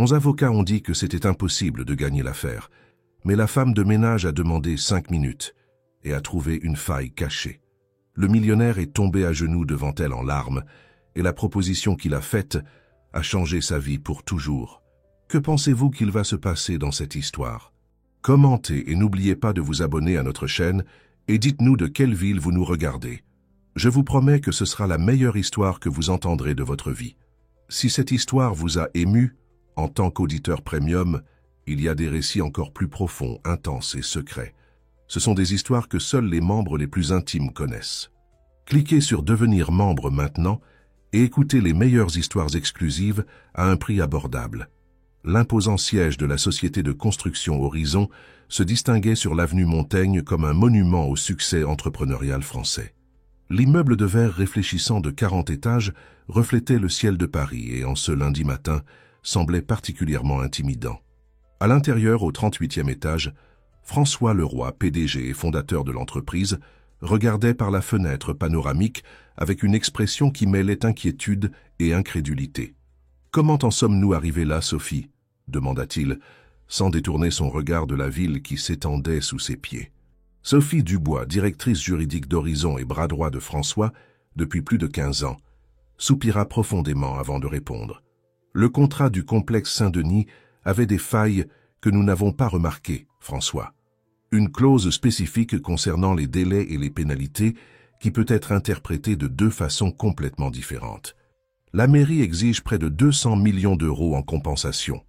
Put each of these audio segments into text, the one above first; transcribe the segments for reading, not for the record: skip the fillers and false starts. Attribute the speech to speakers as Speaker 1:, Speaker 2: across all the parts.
Speaker 1: 11 avocats ont dit que c'était impossible de gagner l'affaire, mais la femme de ménage a demandé 5 minutes et a trouvé une faille cachée. Le millionnaire est tombé à genoux devant elle en larmes, et la proposition qu'il a faite a changé sa vie pour toujours. Que pensez-vous qu'il va se passer dans cette histoire? Commentez et n'oubliez pas de vous abonner à notre chaîne et dites-nous de quelle ville vous nous regardez. Je vous promets que ce sera la meilleure histoire que vous entendrez de votre vie. Si cette histoire vous a ému, en tant qu'auditeur premium, il y a des récits encore plus profonds, intenses et secrets. Ce sont des histoires que seuls les membres les plus intimes connaissent. Cliquez sur Devenir membre maintenant et écoutez les meilleures histoires exclusives à un prix abordable. L'imposant siège de la société de construction Horizon se distinguait sur l'avenue Montaigne comme un monument au succès entrepreneurial français. L'immeuble de verre réfléchissant de 40 étages reflétait le ciel de Paris et, en ce lundi matin, semblait particulièrement intimidant. À l'intérieur, au 38e étage, François Leroy, PDG et fondateur de l'entreprise, regardait par la fenêtre panoramique avec une expression qui mêlait inquiétude et incrédulité. « Comment en sommes-nous arrivés là, Sophie ?» demanda-t-il, sans détourner son regard de la ville qui s'étendait sous ses pieds. Sophie Dubois, directrice juridique d'Horizon et bras droit de François depuis plus de 15 ans, soupira profondément avant de répondre. Le contrat du complexe Saint-Denis avait des failles que nous n'avons pas remarquées, François. Une clause spécifique concernant les délais et les pénalités qui peut être interprétée de deux façons complètement différentes. La mairie exige près de 200 millions d'euros en compensation.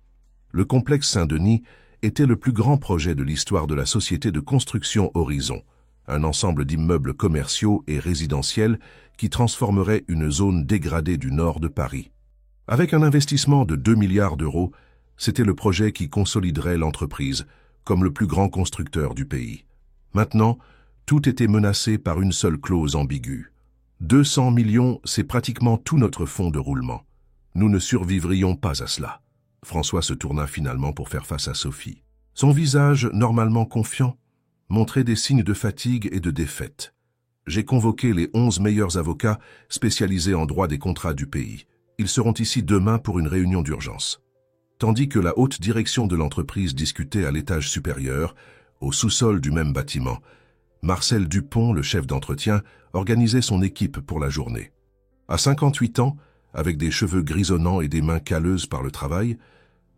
Speaker 1: Le complexe Saint-Denis était le plus grand projet de l'histoire de la société de construction Horizon, un ensemble d'immeubles commerciaux et résidentiels qui transformerait une zone dégradée du nord de Paris. Avec un investissement de 2 milliards d'euros, c'était le projet qui consoliderait l'entreprise comme le plus grand constructeur du pays. Maintenant, tout était menacé par une seule clause ambiguë. 200 millions, c'est pratiquement tout notre fonds de roulement. Nous ne survivrions pas à cela. François se tourna finalement pour faire face à Sophie. Son visage, normalement confiant, montrait des signes de fatigue et de défaite. J'ai convoqué les 11 meilleurs avocats spécialisés en droit des contrats du pays. Ils seront ici demain pour une réunion d'urgence. Tandis que la haute direction de l'entreprise discutait à l'étage supérieur, au sous-sol du même bâtiment, Marcel Dupont, le chef d'entretien, organisait son équipe pour la journée. À 58 ans, avec des cheveux grisonnants et des mains calleuses par le travail,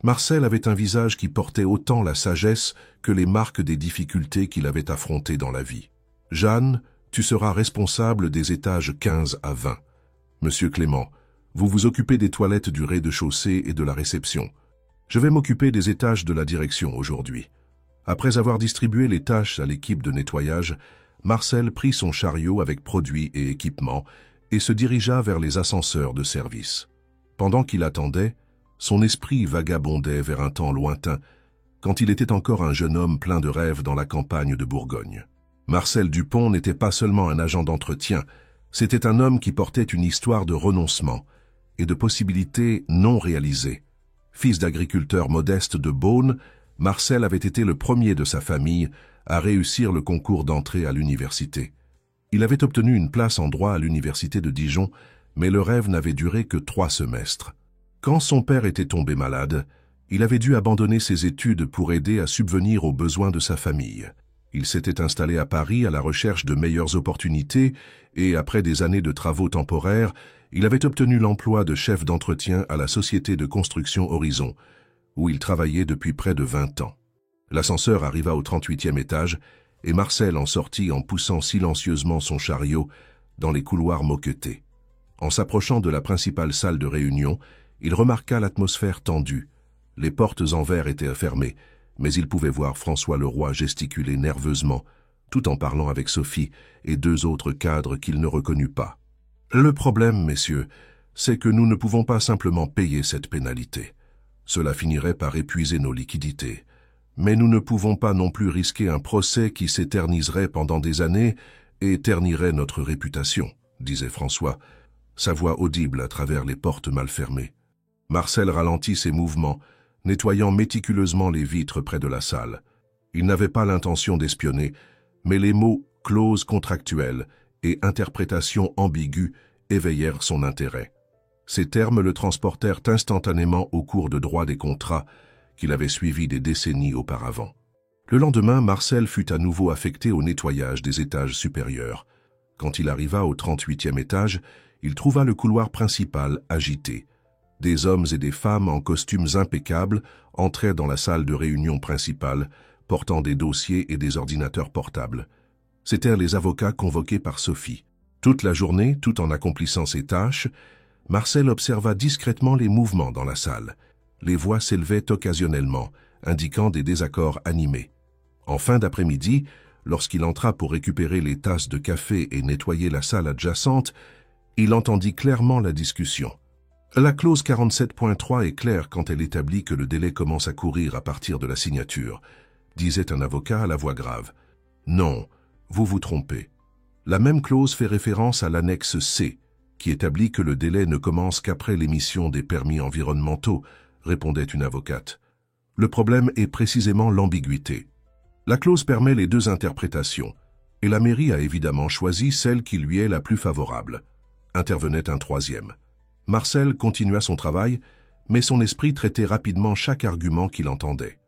Speaker 1: Marcel avait un visage qui portait autant la sagesse que les marques des difficultés qu'il avait affrontées dans la vie. « Jeanne, tu seras responsable des étages 15 à 20. Monsieur Clément, vous vous occupez des toilettes du rez-de-chaussée et de la réception. Je vais m'occuper des étages de la direction aujourd'hui. » Après avoir distribué les tâches à l'équipe de nettoyage, Marcel prit son chariot avec produits et équipements et se dirigea vers les ascenseurs de service. Pendant qu'il attendait, son esprit vagabondait vers un temps lointain, quand il était encore un jeune homme plein de rêves dans la campagne de Bourgogne. Marcel Dupont n'était pas seulement un agent d'entretien, c'était un homme qui portait une histoire de renoncement et de possibilités non réalisées. Fils d'agriculteur modeste de Beaune, Marcel avait été le premier de sa famille à réussir le concours d'entrée à l'université. Il avait obtenu une place en droit à l'université de Dijon, mais le rêve n'avait duré que 3 semestres. Quand son père était tombé malade, il avait dû abandonner ses études pour aider à subvenir aux besoins de sa famille. Il s'était installé à Paris à la recherche de meilleures opportunités et, après des années de travaux temporaires, il avait obtenu l'emploi de chef d'entretien à la société de construction Horizon, où il travaillait depuis près de 20 ans. L'ascenseur arriva au 38e étage et Marcel en sortit en poussant silencieusement son chariot dans les couloirs moquetés. En s'approchant de la principale salle de réunion, il remarqua l'atmosphère tendue. Les portes en verre étaient fermées, mais il pouvait voir François Leroy gesticuler nerveusement, tout en parlant avec Sophie et 2 autres cadres qu'il ne reconnut pas. « Le problème, messieurs, c'est que nous ne pouvons pas simplement payer cette pénalité. Cela finirait par épuiser nos liquidités. Mais nous ne pouvons pas non plus risquer un procès qui s'éterniserait pendant des années et ternirait notre réputation, disait François, sa voix audible à travers les portes mal fermées. Marcel ralentit ses mouvements, nettoyant méticuleusement les vitres près de la salle. Il n'avait pas l'intention d'espionner, mais les mots « clause contractuelle » et « interprétation ambiguë » éveillèrent son intérêt. Ces termes le transportèrent instantanément au cours de droit des contrats qu'il avait suivi des décennies auparavant. Le lendemain, Marcel fut à nouveau affecté au nettoyage des étages supérieurs. Quand il arriva au 38e étage, il trouva le couloir principal agité. Des hommes et des femmes en costumes impeccables entrèrent dans la salle de réunion principale, portant des dossiers et des ordinateurs portables. C'étaient les avocats convoqués par Sophie. Toute la journée, tout en accomplissant ses tâches, Marcel observa discrètement les mouvements dans la salle. Les voix s'élevaient occasionnellement, indiquant des désaccords animés. En fin d'après-midi, lorsqu'il entra pour récupérer les tasses de café et nettoyer la salle adjacente, il entendit clairement la discussion. La clause 47.3 est claire quand elle établit que le délai commence à courir à partir de la signature, disait un avocat à la voix grave. Non, vous vous trompez. La même clause fait référence à l'annexe C, qui établit que le délai ne commence qu'après l'émission des permis environnementaux, répondait une avocate. Le problème est précisément l'ambiguïté. La clause permet les deux interprétations, et la mairie a évidemment choisi celle qui lui est la plus favorable. Intervenait un troisième. Marcel continua son travail, mais son esprit traitait rapidement chaque argument qu'il entendait.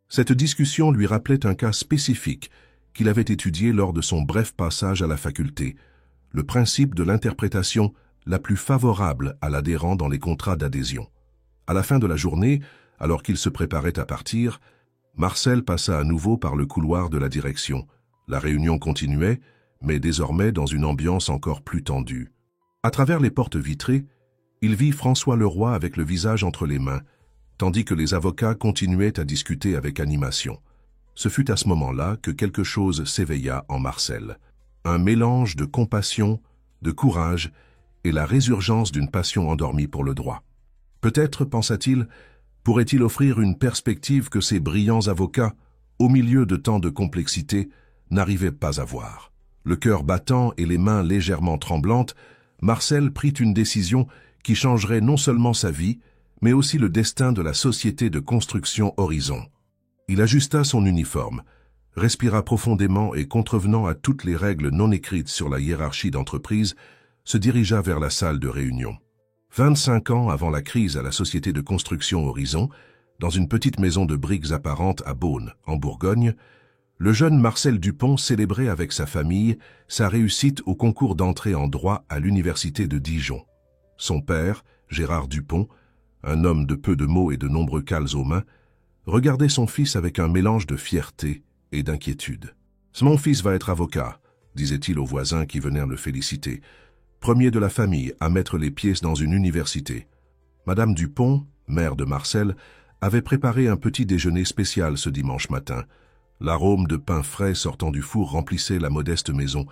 Speaker 1: Cette discussion lui rappelait un cas spécifique qu'il avait étudié lors de son bref passage à la faculté, le principe de l'interprétation la plus favorable à l'adhérent dans les contrats d'adhésion. À la fin de la journée, alors qu'il se préparait à partir, Marcel passa à nouveau par le couloir de la direction. La réunion continuait, mais désormais dans une ambiance encore plus tendue. À travers les portes vitrées, il vit François Leroy avec le visage entre les mains, tandis que les avocats continuaient à discuter avec animation. Ce fut à ce moment-là que quelque chose s'éveilla en Marcel. Un mélange de compassion, de courage et la résurgence d'une passion endormie pour le droit. Peut-être, pensa-t-il, pourrait-il offrir une perspective que ces brillants avocats, au milieu de tant de complexité, n'arrivaient pas à voir. Le cœur battant et les mains légèrement tremblantes, Marcel prit une décision qui changerait non seulement sa vie, mais aussi le destin de la société de construction Horizon. Il ajusta son uniforme, respira profondément et, contrevenant à toutes les règles non écrites sur la hiérarchie d'entreprise, se dirigea vers la salle de réunion. 25 ans avant la crise à la société de construction Horizon, dans une petite maison de briques apparentes à Beaune, en Bourgogne, le jeune Marcel Dupont célébrait avec sa famille sa réussite au concours d'entrée en droit à l'université de Dijon. Son père, Gérard Dupont, un homme de peu de mots et de nombreux cals aux mains, regardait son fils avec un mélange de fierté et d'inquiétude. « Mon fils va être avocat », disait-il aux voisins qui venaient le féliciter. Premier de la famille à mettre les pieds dans une université. Madame Dupont, mère de Marcel, avait préparé un petit déjeuner spécial ce dimanche matin. L'arôme de pain frais sortant du four remplissait la modeste maison,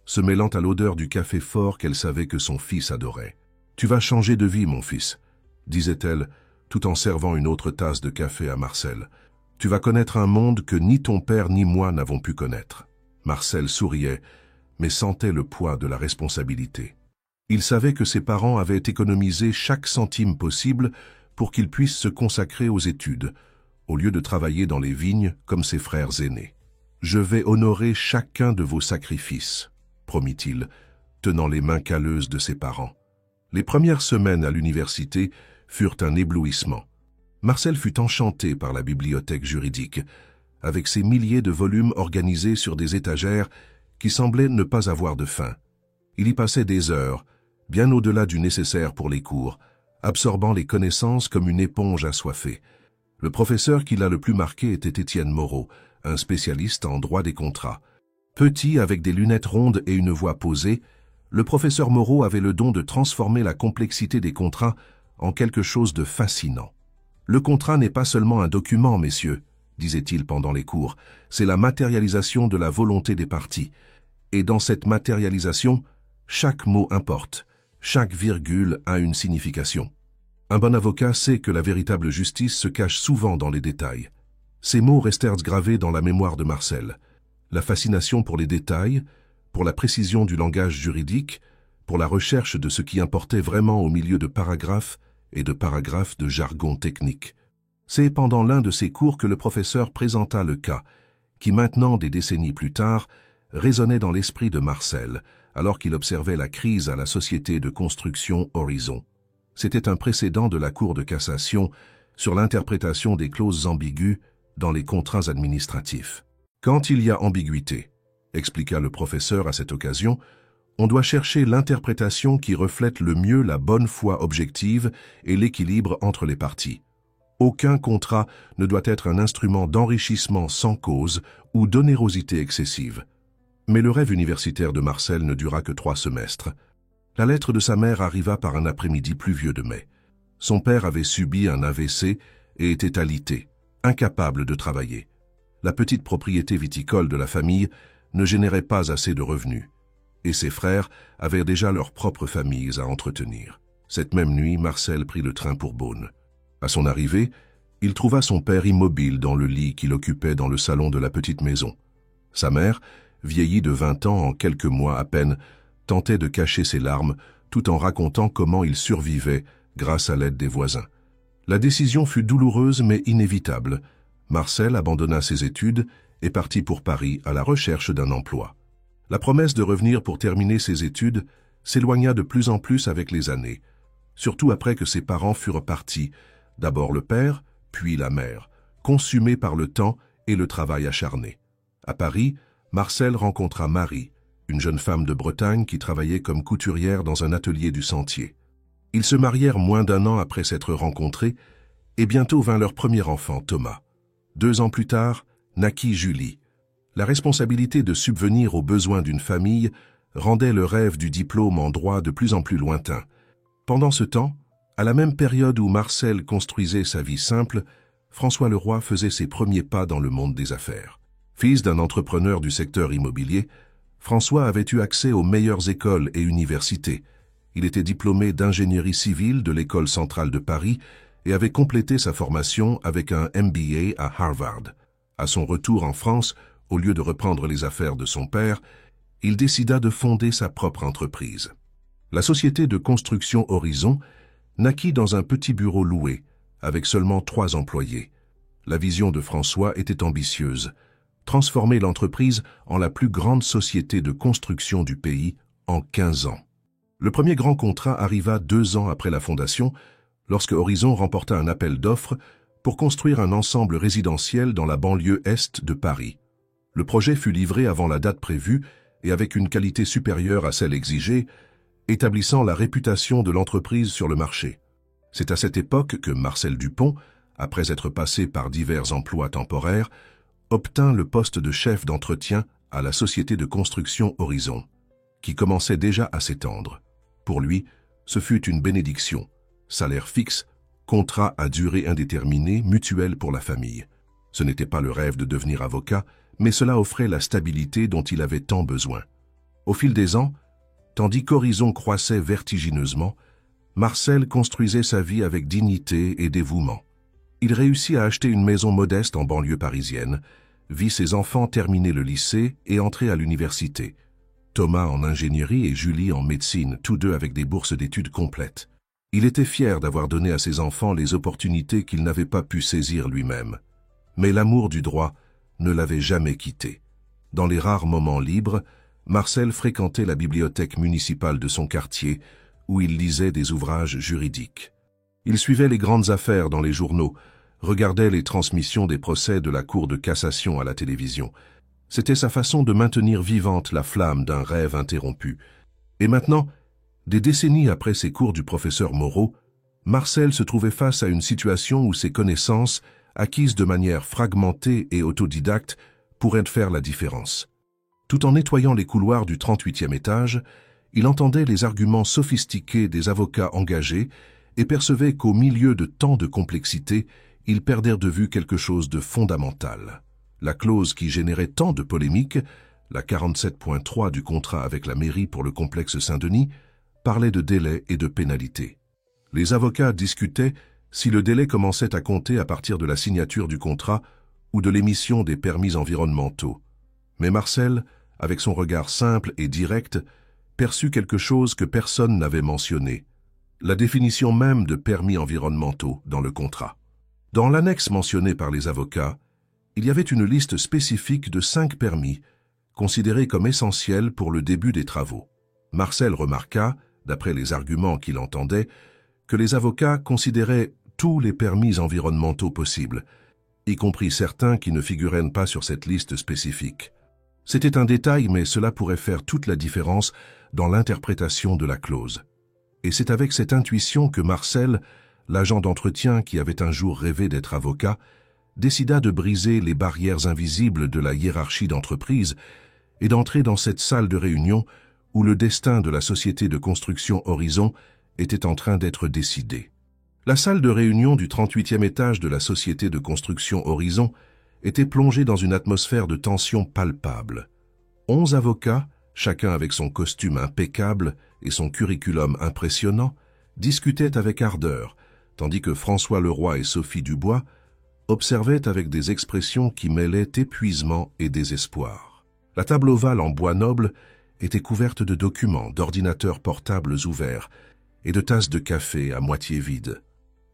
Speaker 1: se mêlant à l'odeur du café fort qu'elle savait que son fils adorait. « Tu vas changer de vie, mon fils », disait-elle, tout en servant une autre tasse de café à Marcel. « Tu vas connaître un monde que ni ton père ni moi n'avons pu connaître. » Marcel souriait, mais sentait le poids de la responsabilité. Il savait que ses parents avaient économisé chaque centime possible pour qu'il puisse se consacrer aux études, au lieu de travailler dans les vignes comme ses frères aînés. « Je vais honorer chacun de vos sacrifices », promit-il, tenant les mains calleuses de ses parents. Les premières semaines à l'université furent un éblouissement. Marcel fut enchanté par la bibliothèque juridique, avec ses milliers de volumes organisés sur des étagères qui semblaient ne pas avoir de fin. Il y passait des heures, bien au-delà du nécessaire pour les cours, absorbant les connaissances comme une éponge assoiffée. Le professeur qui l'a le plus marqué était Étienne Moreau, un spécialiste en droit des contrats. Petit, avec des lunettes rondes et une voix posée, le professeur Moreau avait le don de transformer la complexité des contrats en quelque chose de fascinant. « Le contrat n'est pas seulement un document, messieurs, » disait-il pendant les cours, « c'est la matérialisation de la volonté des parties. Et dans cette matérialisation, chaque mot importe, chaque virgule a une signification. Un bon avocat sait que la véritable justice se cache souvent dans les détails. » Ces mots restèrent gravés dans la mémoire de Marcel. La fascination pour les détails, pour la précision du langage juridique, pour la recherche de ce qui importait vraiment au milieu de paragraphes et de paragraphes de jargon technique. C'est pendant l'un de ces cours que le professeur présenta le cas, qui maintenant, des décennies plus tard, résonnait dans l'esprit de Marcel, alors qu'il observait la crise à la société de construction Horizon. C'était un précédent de la Cour de cassation sur l'interprétation des clauses ambiguës dans les contrats administratifs. Quand il y a ambiguïté, expliqua le professeur à cette occasion, on doit chercher l'interprétation qui reflète le mieux la bonne foi objective et l'équilibre entre les parties. Aucun contrat ne doit être un instrument d'enrichissement sans cause ou d'onérosité excessive. Mais le rêve universitaire de Marcel ne dura que 3 semestres. La lettre de sa mère arriva par un après-midi pluvieux de mai. Son père avait subi un AVC et était alité, incapable de travailler. La petite propriété viticole de la famille ne générait pas assez de revenus, et ses frères avaient déjà leurs propres familles à entretenir. Cette même nuit, Marcel prit le train pour Beaune. À son arrivée, il trouva son père immobile dans le lit qu'il occupait dans le salon de la petite maison. Sa mère, vieillie de 20 ans en quelques mois à peine, tentait de cacher ses larmes tout en racontant comment il survivait grâce à l'aide des voisins. La décision fut douloureuse mais inévitable. Marcel abandonna ses études et partit pour Paris à la recherche d'un emploi. La promesse de revenir pour terminer ses études s'éloigna de plus en plus avec les années, surtout après que ses parents furent partis, d'abord le père, puis la mère, consumés par le temps et le travail acharné. À Paris, Marcel rencontra Marie, une jeune femme de Bretagne qui travaillait comme couturière dans un atelier du Sentier. Ils se marièrent moins d'1 an après s'être rencontrés, et bientôt vint leur premier enfant, Thomas. 2 ans plus tard, naquit Julie. La responsabilité de subvenir aux besoins d'une famille rendait le rêve du diplôme en droit de plus en plus lointain. Pendant ce temps, à la même période où Marcel construisait sa vie simple, François Leroy faisait ses premiers pas dans le monde des affaires. Fils d'un entrepreneur du secteur immobilier, François avait eu accès aux meilleures écoles et universités. Il était diplômé d'ingénierie civile de l'École centrale de Paris et avait complété sa formation avec un MBA à Harvard. À son retour en France, au lieu de reprendre les affaires de son père, il décida de fonder sa propre entreprise. La société de construction Horizon naquit dans un petit bureau loué, avec seulement 3 employés. La vision de François était ambitieuse, transformer l'entreprise en la plus grande société de construction du pays en 15 ans. Le premier grand contrat arriva 2 ans après la fondation, lorsque Horizon remporta un appel d'offres pour construire un ensemble résidentiel dans la banlieue est de Paris. Le projet fut livré avant la date prévue et avec une qualité supérieure à celle exigée, établissant la réputation de l'entreprise sur le marché. C'est à cette époque que Marcel Dupont, après être passé par divers emplois temporaires, obtint le poste de chef d'entretien à la société de construction Horizon, qui commençait déjà à s'étendre. Pour lui, ce fut une bénédiction, salaire fixe, contrat à durée indéterminée, mutuelle pour la famille. Ce n'était pas le rêve de devenir avocat, mais cela offrait la stabilité dont il avait tant besoin. Au fil des ans, tandis qu'Horizon croissait vertigineusement, Marcel construisait sa vie avec dignité et dévouement. Il réussit à acheter une maison modeste en banlieue parisienne, vit ses enfants terminer le lycée et entrer à l'université. Thomas en ingénierie et Julie en médecine, tous deux avec des bourses d'études complètes. Il était fier d'avoir donné à ses enfants les opportunités qu'il n'avait pas pu saisir lui-même. Mais l'amour du droit ne l'avait jamais quitté. Dans les rares moments libres, Marcel fréquentait la bibliothèque municipale de son quartier, où il lisait des ouvrages juridiques. Il suivait les grandes affaires dans les journaux, regardait les transmissions des procès de la Cour de cassation à la télévision. C'était sa façon de maintenir vivante la flamme d'un rêve interrompu. Et maintenant, des décennies après ses cours du professeur Moreau, Marcel se trouvait face à une situation où ses connaissances, acquises de manière fragmentée et autodidacte, pourraient faire la différence. Tout en nettoyant les couloirs du 38e étage, il entendait les arguments sophistiqués des avocats engagés et percevait qu'au milieu de tant de complexité, ils perdèrent de vue quelque chose de fondamental. La clause qui générait tant de polémiques, la 47.3 du contrat avec la mairie pour le complexe Saint-Denis, parlait de délai et de pénalité. Les avocats discutaient si le délai commençait à compter à partir de la signature du contrat ou de l'émission des permis environnementaux. Mais Marcel, avec son regard simple et direct, perçut quelque chose que personne n'avait mentionné, la définition même de permis environnementaux dans le contrat. Dans l'annexe mentionnée par les avocats, il y avait une liste spécifique de 5 permis, considérés comme essentiels pour le début des travaux. Marcel remarqua, d'après les arguments qu'il entendait, que les avocats considéraient tous les permis environnementaux possibles, y compris certains qui ne figuraient pas sur cette liste spécifique. C'était un détail, mais cela pourrait faire toute la différence dans l'interprétation de la clause. Et c'est avec cette intuition que Marcel, l'agent d'entretien qui avait un jour rêvé d'être avocat, décida de briser les barrières invisibles de la hiérarchie d'entreprise et d'entrer dans cette salle de réunion où le destin de la société de construction Horizon était en train d'être décidé. La salle de réunion du 38e étage de la société de construction Horizon était plongée dans une atmosphère de tension palpable. 11 avocats, chacun avec son costume impeccable et son curriculum impressionnant, discutaient avec ardeur, tandis que François Leroy et Sophie Dubois observaient avec des expressions qui mêlaient épuisement et désespoir. La table ovale en bois noble était couverte de documents, d'ordinateurs portables ouverts et de tasses de café à moitié vides.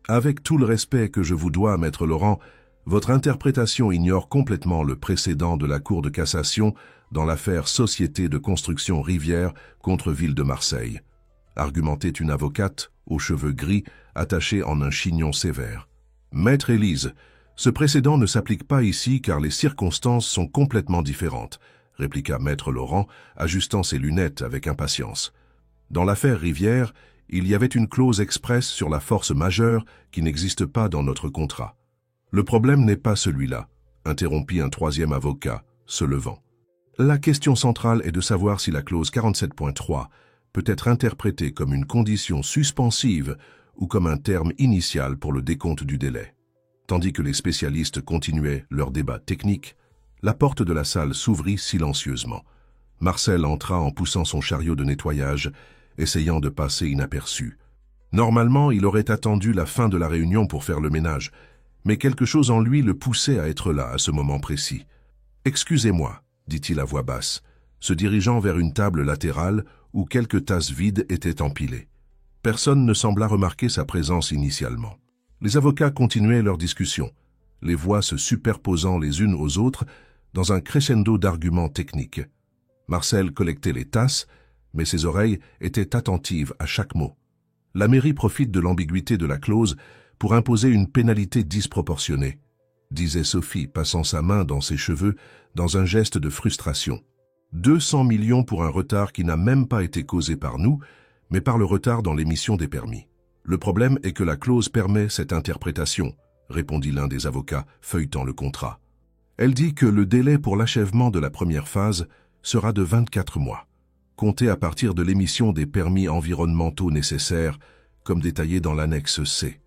Speaker 1: Avec tout le respect que je vous dois, Maître Laurent, votre interprétation ignore complètement le précédent de la Cour de cassation dans l'affaire Société de construction Rivière contre Ville de Marseille, argumentait une avocate aux cheveux gris attachés en un chignon sévère. Maître Élise, ce précédent ne s'applique pas ici car les circonstances sont complètement différentes, répliqua Maître Laurent, ajustant ses lunettes avec impatience. Dans l'affaire Rivière, il y avait une clause expresse sur la force majeure qui n'existe pas dans notre contrat. Le problème n'est pas celui-là, interrompit un troisième avocat, se levant. La question centrale est de savoir si la clause 47.3 peut être interprétée comme une condition suspensive ou comme un terme initial pour le décompte du délai. Tandis que les spécialistes continuaient leur débat technique, la porte de la salle s'ouvrit silencieusement. Marcel entra en poussant son chariot de nettoyage, essayant de passer inaperçu. Normalement, il aurait attendu la fin de la réunion pour faire le ménage, mais quelque chose en lui le poussait à être là à ce moment précis. « Excusez-moi », dit-il à voix basse, se dirigeant vers une table latérale où quelques tasses vides étaient empilées. Personne ne sembla remarquer sa présence initialement. Les avocats continuaient leur discussion, les voix se superposant les unes aux autres dans un crescendo d'arguments techniques. Marcel collectait les tasses, mais ses oreilles étaient attentives à chaque mot. La mairie profite de l'ambiguïté de la clause pour imposer une pénalité disproportionnée, disait Sophie, passant sa main dans ses cheveux dans un geste de frustration. 200 millions pour un retard qui n'a même pas été causé par nous, mais par le retard dans l'émission des permis. Le problème est que la clause permet cette interprétation, répondit l'un des avocats, feuilletant le contrat. Elle dit que le délai pour l'achèvement de la première phase sera de 24 mois, compté à partir de l'émission des permis environnementaux nécessaires, comme détaillé dans l'annexe C.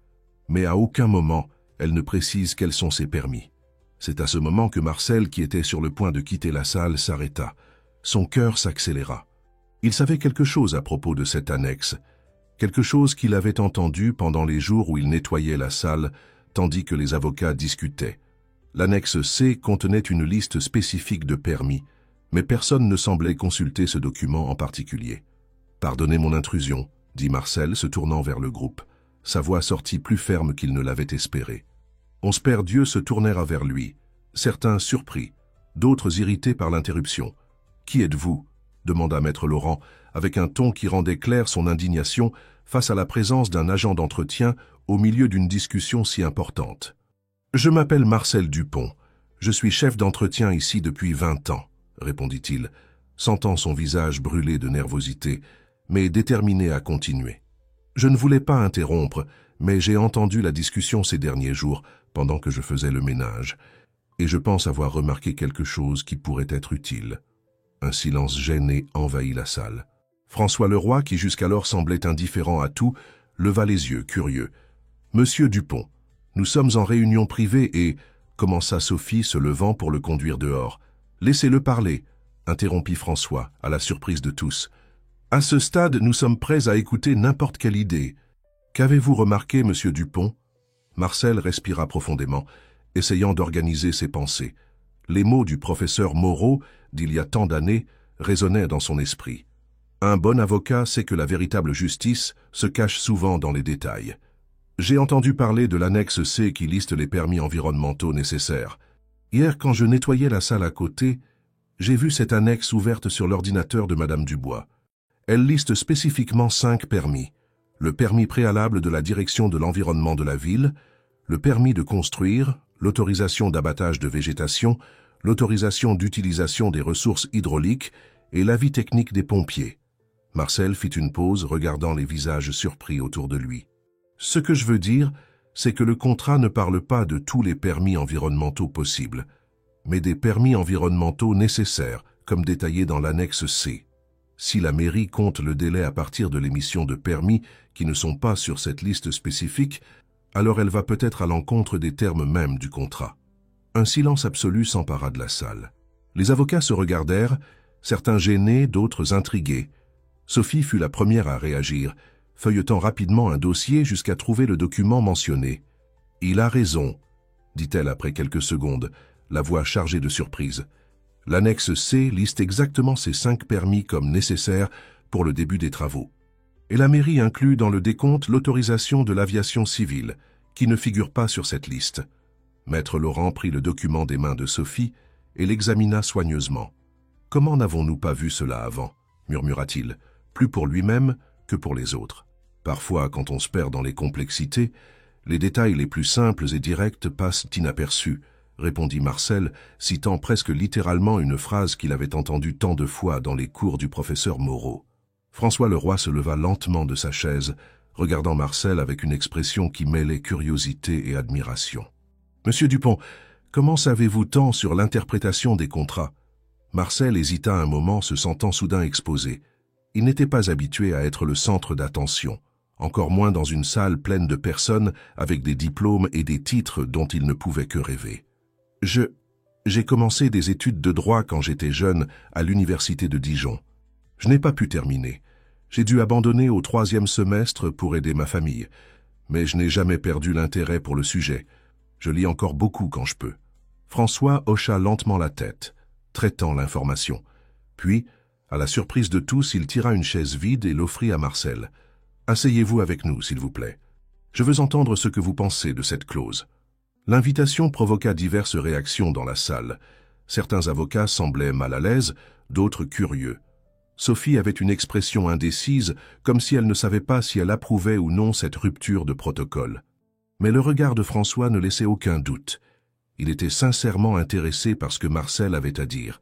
Speaker 1: Mais à aucun moment, elle ne précise quels sont ces permis. C'est à ce moment que Marcel, qui était sur le point de quitter la salle, s'arrêta. Son cœur s'accéléra. Il savait quelque chose à propos de cette annexe, quelque chose qu'il avait entendu pendant les jours où il nettoyait la salle, tandis que les avocats discutaient. L'annexe C contenait une liste spécifique de permis, mais personne ne semblait consulter ce document en particulier. « Pardonnez mon intrusion », dit Marcel, se tournant vers le groupe. Sa voix sortit plus ferme qu'il ne l'avait espéré. 11 pères Dieu se tournèrent vers lui, certains surpris, d'autres irrités par l'interruption. « Qui êtes-vous » demanda Maître Laurent, avec un ton qui rendait claire son indignation face à la présence d'un agent d'entretien au milieu d'une discussion si importante. « Je m'appelle Marcel Dupont. Je suis chef d'entretien ici depuis 20 ans, répondit-il, sentant son visage brûler de nervosité, mais déterminé à continuer. Je ne voulais pas interrompre, mais j'ai entendu la discussion ces derniers jours, pendant que je faisais le ménage, et je pense avoir remarqué quelque chose qui pourrait être utile. » Un silence gêné envahit la salle. François Leroy, qui jusqu'alors semblait indifférent à tout, leva les yeux, curieux. « Monsieur Dupont, nous sommes en réunion privée et... » commença Sophie, se levant pour le conduire dehors. « Laissez-le parler, » interrompit François, à la surprise de tous. « À ce stade, nous sommes prêts à écouter n'importe quelle idée. Qu'avez-vous remarqué, monsieur Dupont ?» Marcel respira profondément, essayant d'organiser ses pensées. Les mots du professeur Moreau, d'il y a tant d'années, résonnaient dans son esprit. Un bon avocat sait que la véritable justice se cache souvent dans les détails. J'ai entendu parler de l'annexe C qui liste les permis environnementaux nécessaires. Hier, quand je nettoyais la salle à côté, j'ai vu cette annexe ouverte sur l'ordinateur de Madame Dubois. Elle liste spécifiquement 5 permis. le permis préalable de la direction de l'environnement de la ville, le permis de construire, l'autorisation d'abattage de végétation, l'autorisation d'utilisation des ressources hydrauliques et l'avis technique des pompiers. Marcel fit une pause, regardant les visages surpris autour de lui. Ce que je veux dire, c'est que le contrat ne parle pas de tous les permis environnementaux possibles, mais des permis environnementaux nécessaires, comme détaillé dans l'annexe C. Si la mairie compte le délai à partir de l'émission de permis qui ne sont pas sur cette liste spécifique, alors elle va peut-être à l'encontre des termes mêmes du contrat. Un silence absolu s'empara de la salle. Les avocats se regardèrent, certains gênés, d'autres intrigués. Sophie fut la première à réagir, feuilletant rapidement un dossier jusqu'à trouver le document mentionné. « Il a raison », dit-elle après quelques secondes, la voix chargée de surprise. L'annexe C liste exactement ces 5 permis comme nécessaires pour le début des travaux. Et la mairie inclut dans le décompte l'autorisation de l'aviation civile, qui ne figure pas sur cette liste. Maître Laurent prit le document des mains de Sophie et l'examina soigneusement. « Comment n'avons-nous pas vu cela avant ?» murmura-t-il, plus pour lui-même que pour les autres. Parfois, quand on se perd dans les complexités, les détails les plus simples et directs passent inaperçus, répondit Marcel, citant presque littéralement une phrase qu'il avait entendue tant de fois dans les cours du professeur Moreau. François Leroy se leva lentement de sa chaise, regardant Marcel avec une expression qui mêlait curiosité et admiration. « Monsieur Dupont, comment savez-vous tant sur l'interprétation des contrats ?» Marcel hésita un moment, se sentant soudain exposé. Il n'était pas habitué à être le centre d'attention, encore moins dans une salle pleine de personnes avec des diplômes et des titres dont il ne pouvait que rêver. J'ai commencé des études de droit quand j'étais jeune à l'université de Dijon. Je n'ai pas pu terminer. J'ai dû abandonner au 3e semestre pour aider ma famille, mais je n'ai jamais perdu l'intérêt pour le sujet. Je lis encore beaucoup quand je peux. » François hocha lentement la tête, traitant l'information. Puis, à la surprise de tous, il tira une chaise vide et l'offrit à Marcel. « Asseyez-vous avec nous, s'il vous plaît. Je veux entendre ce que vous pensez de cette clause. » L'invitation provoqua diverses réactions dans la salle. Certains avocats semblaient mal à l'aise, d'autres curieux. Sophie avait une expression indécise, comme si elle ne savait pas si elle approuvait ou non cette rupture de protocole. Mais le regard de François ne laissait aucun doute. Il était sincèrement intéressé par ce que Marcel avait à dire.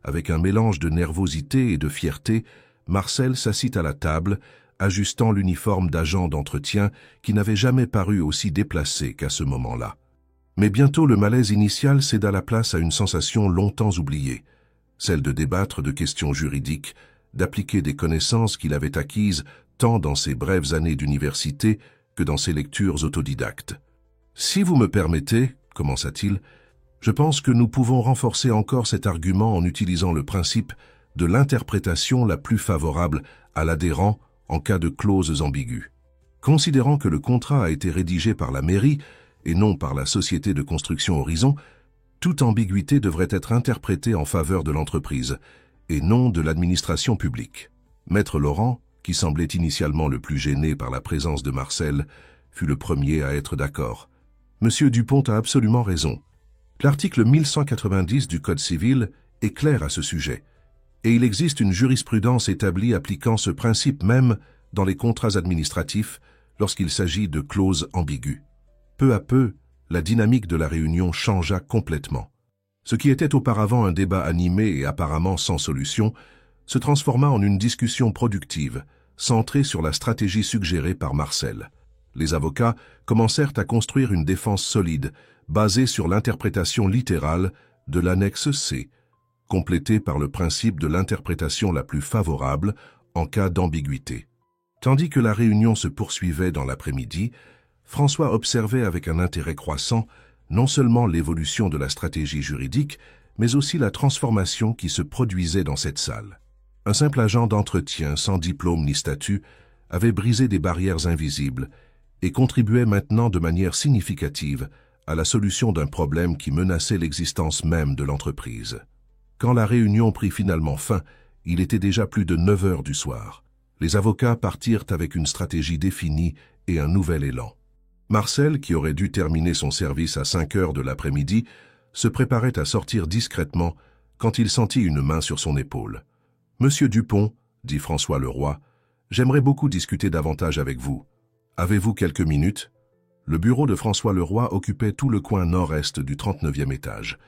Speaker 1: Avec un mélange de nervosité et de fierté, Marcel s'assit à la table, ajustant l'uniforme d'agent d'entretien qui n'avait jamais paru aussi déplacé qu'à ce moment-là. Mais bientôt le malaise initial céda la place à une sensation longtemps oubliée, celle de débattre de questions juridiques, d'appliquer des connaissances qu'il avait acquises tant dans ses brèves années d'université que dans ses lectures autodidactes. « Si vous me permettez, » commença-t-il, « je pense que nous pouvons renforcer encore cet argument en utilisant le principe de l'interprétation la plus favorable à l'adhérent en cas de clauses ambiguës. Considérant que le contrat a été rédigé par la mairie et non par la société de construction Horizon, toute ambiguïté devrait être interprétée en faveur de l'entreprise et non de l'administration publique. » Maître Laurent, qui semblait initialement le plus gêné par la présence de Marcel, fut le premier à être d'accord. « Monsieur Dupont a absolument raison. L'article 1190 du Code civil est clair à ce sujet, et il existe une jurisprudence établie appliquant ce principe même dans les contrats administratifs lorsqu'il s'agit de clauses ambiguës. Peu à peu, la dynamique de la réunion changea complètement. Ce qui était auparavant un débat animé et apparemment sans solution se transforma en une discussion productive, centrée sur la stratégie suggérée par Marcel. Les avocats commencèrent à construire une défense solide, basée sur l'interprétation littérale de l'annexe C, complétée par le principe de l'interprétation la plus favorable en cas d'ambiguïté. Tandis que la réunion se poursuivait dans l'après-midi, François observait avec un intérêt croissant non seulement l'évolution de la stratégie juridique, mais aussi la transformation qui se produisait dans cette salle. Un simple agent d'entretien sans diplôme ni statut avait brisé des barrières invisibles et contribuait maintenant de manière significative à la solution d'un problème qui menaçait l'existence même de l'entreprise. Quand la réunion prit finalement fin, il était déjà plus de 9 heures du soir. Les avocats partirent avec une stratégie définie et un nouvel élan. Marcel, qui aurait dû terminer son service à 5 heures de l'après-midi, se préparait à sortir discrètement quand il sentit une main sur son épaule. « Monsieur Dupont, » dit François Leroy, J'aimerais beaucoup discuter davantage avec vous. Avez-vous quelques minutes? Le bureau de François Leroy occupait tout le coin nord-est du 39e étage.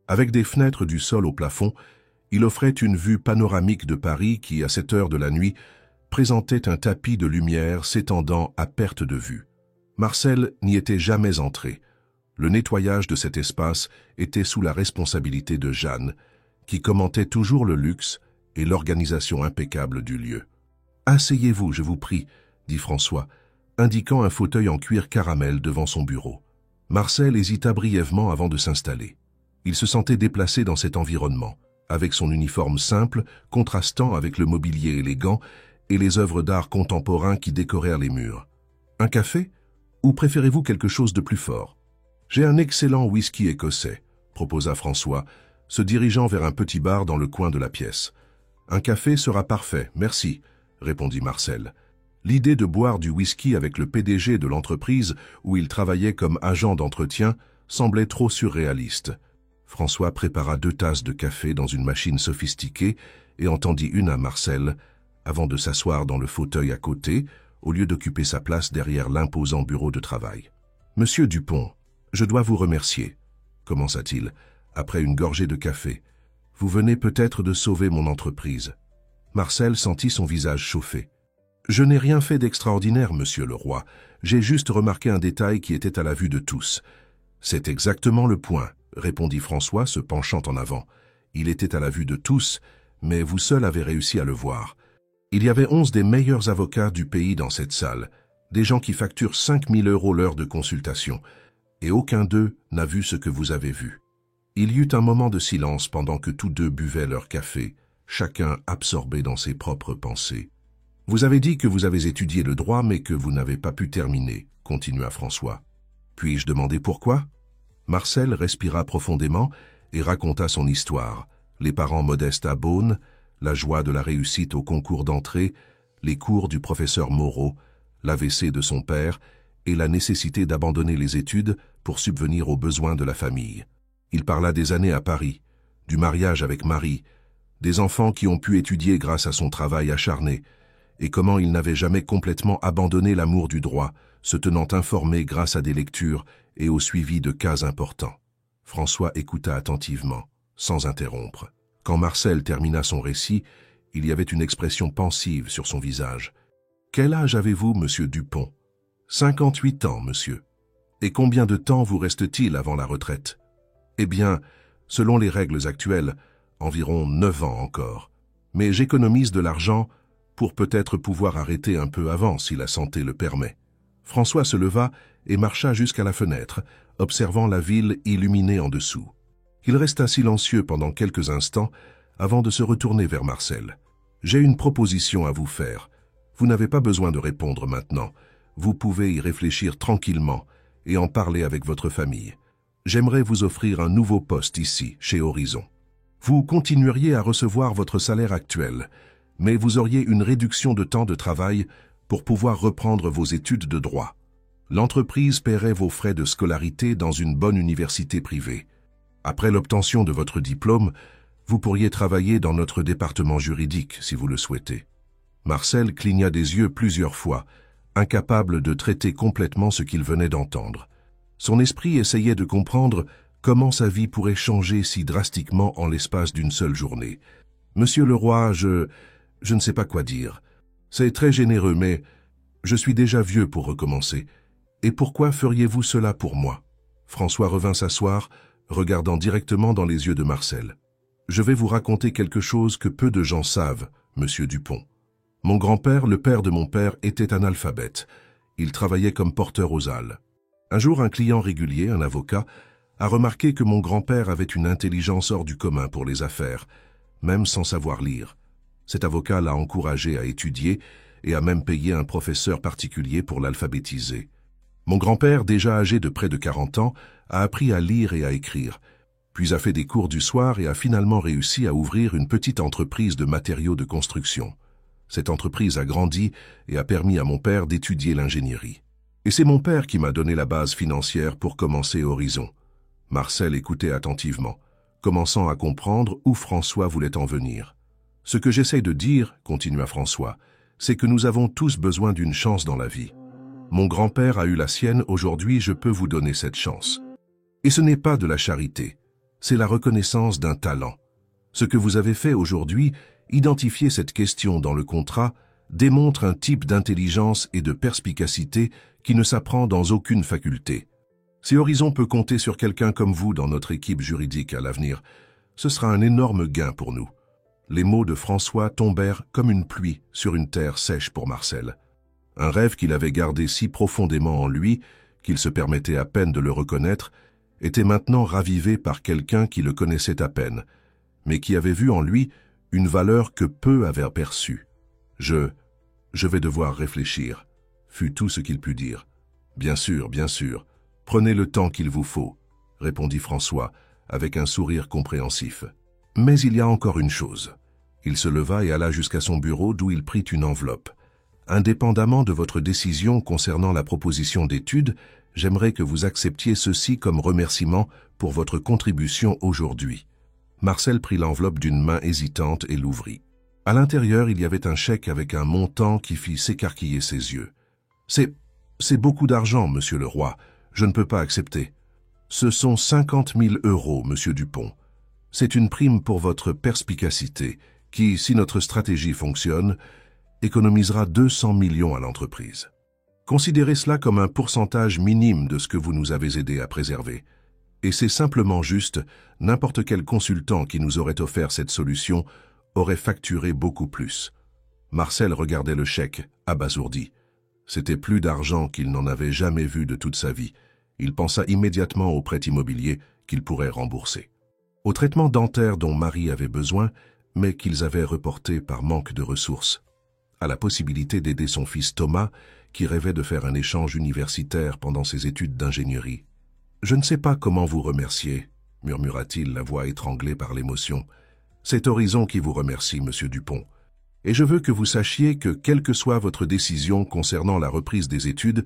Speaker 1: Avec des fenêtres du sol au plafond, il offrait une vue panoramique de Paris qui, à cette heure de la nuit, présentait un tapis de lumière s'étendant à perte de vue. Marcel n'y était jamais entré. Le nettoyage de cet espace était sous la responsabilité de Jeanne, qui commentait toujours le luxe et l'organisation impeccable du lieu. « Asseyez-vous, je vous prie », dit François, indiquant un fauteuil en cuir caramel devant son bureau. Marcel hésita brièvement avant de s'installer. Il se sentait déplacé dans cet environnement, avec son uniforme simple, contrastant avec le mobilier élégant et les œuvres d'art contemporains qui décorèrent les murs. « Un café? Ou préférez-vous quelque chose de plus fort? »« J'ai un excellent whisky écossais », proposa François, se dirigeant vers un petit bar dans le coin de la pièce. « Un café sera parfait, merci », répondit Marcel. L'idée de boire du whisky avec le PDG de l'entreprise où il travaillait comme agent d'entretien semblait trop surréaliste. François prépara 2 tasses de café dans une machine sophistiquée et en tendit une à Marcel, avant de s'asseoir dans le fauteuil à côté, au lieu d'occuper sa place derrière l'imposant bureau de travail. « Monsieur Dupont, je dois vous remercier, » commença-t-il, après une gorgée de café. « Vous venez peut-être de sauver mon entreprise. » Marcel sentit son visage chauffer. « Je n'ai rien fait d'extraordinaire, monsieur Leroy. J'ai juste remarqué un détail qui était à la vue de tous. »« C'est exactement le point, » répondit François, se penchant en avant. « Il était à la vue de tous, mais vous seul avez réussi à le voir. Il y avait 11 des meilleurs avocats du pays dans cette salle, des gens qui facturent 5 000 € l'heure de consultation, et aucun d'eux n'a vu ce que vous avez vu. » Il y eut un moment de silence pendant que tous deux buvaient leur café, chacun absorbé dans ses propres pensées. « Vous avez dit que vous avez étudié le droit, mais que vous n'avez pas pu terminer, » continua François. « Puis-je demander pourquoi ?» Marcel respira profondément et raconta son histoire, les parents modestes à Beaune, la joie de la réussite au concours d'entrée, les cours du professeur Moreau, l'AVC de son père et la nécessité d'abandonner les études pour subvenir aux besoins de la famille. Il parla des années à Paris, du mariage avec Marie, des enfants qui ont pu étudier grâce à son travail acharné, et comment il n'avait jamais complètement abandonné l'amour du droit, se tenant informé grâce à des lectures et au suivi de cas importants. François écouta attentivement, sans interrompre. Quand Marcel termina son récit, il y avait une expression pensive sur son visage. « Quel âge avez-vous, monsieur Dupont ?»« 58 ans, monsieur. »« Et combien de temps vous reste-t-il avant la retraite ?»« Eh bien, selon les règles actuelles, environ 9 ans encore. Mais j'économise de l'argent pour peut-être pouvoir arrêter un peu avant si la santé le permet. » François se leva et marcha jusqu'à la fenêtre, observant la ville illuminée en dessous. Il resta silencieux pendant quelques instants avant de se retourner vers Marcel. « J'ai une proposition à vous faire. Vous n'avez pas besoin de répondre maintenant. Vous pouvez y réfléchir tranquillement et en parler avec votre famille. J'aimerais vous offrir un nouveau poste ici, chez Horizon. Vous continueriez à recevoir votre salaire actuel, mais vous auriez une réduction de temps de travail pour pouvoir reprendre vos études de droit. L'entreprise paierait vos frais de scolarité dans une bonne université privée. Après l'obtention de votre diplôme, vous pourriez travailler dans notre département juridique si vous le souhaitez. » Marcel cligna des yeux plusieurs fois, incapable de traiter complètement ce qu'il venait d'entendre. Son esprit essayait de comprendre comment sa vie pourrait changer si drastiquement en l'espace d'une seule journée. « Monsieur Leroy, je ne sais pas quoi dire. C'est très généreux, mais je suis déjà vieux pour recommencer. Et pourquoi feriez-vous cela pour moi ?» François revint s'asseoir, regardant directement dans les yeux de Marcel. « Je vais vous raconter quelque chose que peu de gens savent, monsieur Dupont. Mon grand-père, le père de mon père, était analphabète. Il travaillait comme porteur aux halles. Un jour, un client régulier, un avocat, a remarqué que mon grand-père avait une intelligence hors du commun pour les affaires, même sans savoir lire. Cet avocat l'a encouragé à étudier et a même payé un professeur particulier pour l'alphabétiser. Mon grand-père, déjà âgé de près de 40 ans, a appris à lire et à écrire, puis a fait des cours du soir et a finalement réussi à ouvrir une petite entreprise de matériaux de construction. Cette entreprise a grandi et a permis à mon père d'étudier l'ingénierie. Et c'est mon père qui m'a donné la base financière pour commencer Horizon. » Marcel écoutait attentivement, commençant à comprendre où François voulait en venir. « Ce que j'essaye de dire, continua François, c'est que nous avons tous besoin d'une chance dans la vie. Mon grand-père a eu la sienne, aujourd'hui je peux vous donner cette chance. Et ce n'est pas de la charité, c'est la reconnaissance d'un talent. Ce que vous avez fait aujourd'hui, identifier cette question dans le contrat, démontre un type d'intelligence et de perspicacité qui ne s'apprend dans aucune faculté. Si Horizon peut compter sur quelqu'un comme vous dans notre équipe juridique à l'avenir, ce sera un énorme gain pour nous. Les mots de François tombèrent comme une pluie sur une terre sèche pour Marcel. Un rêve qu'il avait gardé si profondément en lui qu'il se permettait à peine de le reconnaître, était maintenant ravivé par quelqu'un qui le connaissait à peine, mais qui avait vu en lui une valeur que peu avaient perçue. Je vais devoir réfléchir, fut tout ce qu'il put dire. Bien sûr, prenez le temps qu'il vous faut, répondit François, avec un sourire compréhensif. Mais il y a encore une chose. Il se leva et alla jusqu'à son bureau d'où il prit une enveloppe. Indépendamment de votre décision concernant la proposition d'études, j'aimerais que vous acceptiez ceci comme remerciement pour votre contribution aujourd'hui. Marcel prit l'enveloppe d'une main hésitante et l'ouvrit. À l'intérieur, il y avait un chèque avec un montant qui fit s'écarquiller ses yeux. C'est beaucoup d'argent, monsieur le roi. Je ne peux pas accepter. Ce sont 50 000 €, monsieur Dupont. C'est une prime pour votre perspicacité qui, si notre stratégie fonctionne, économisera 200 millions à l'entreprise. Considérez cela comme un pourcentage minime de ce que vous nous avez aidé à préserver. Et c'est simplement juste, n'importe quel consultant qui nous aurait offert cette solution aurait facturé beaucoup plus. Marcel regardait le chèque, abasourdi. C'était plus d'argent qu'il n'en avait jamais vu de toute sa vie. Il pensa immédiatement au prêt immobilier qu'il pourrait rembourser. Au traitement dentaire dont Marie avait besoin, mais qu'ils avaient reporté par manque de ressources. À la possibilité d'aider son fils Thomas, qui rêvait de faire un échange universitaire pendant ses études d'ingénierie. « Je ne sais pas comment vous remercier », murmura-t-il, la voix étranglée par l'émotion. « C'est Horizon qui vous remercie, monsieur Dupont. Et je veux que vous sachiez que, quelle que soit votre décision concernant la reprise des études,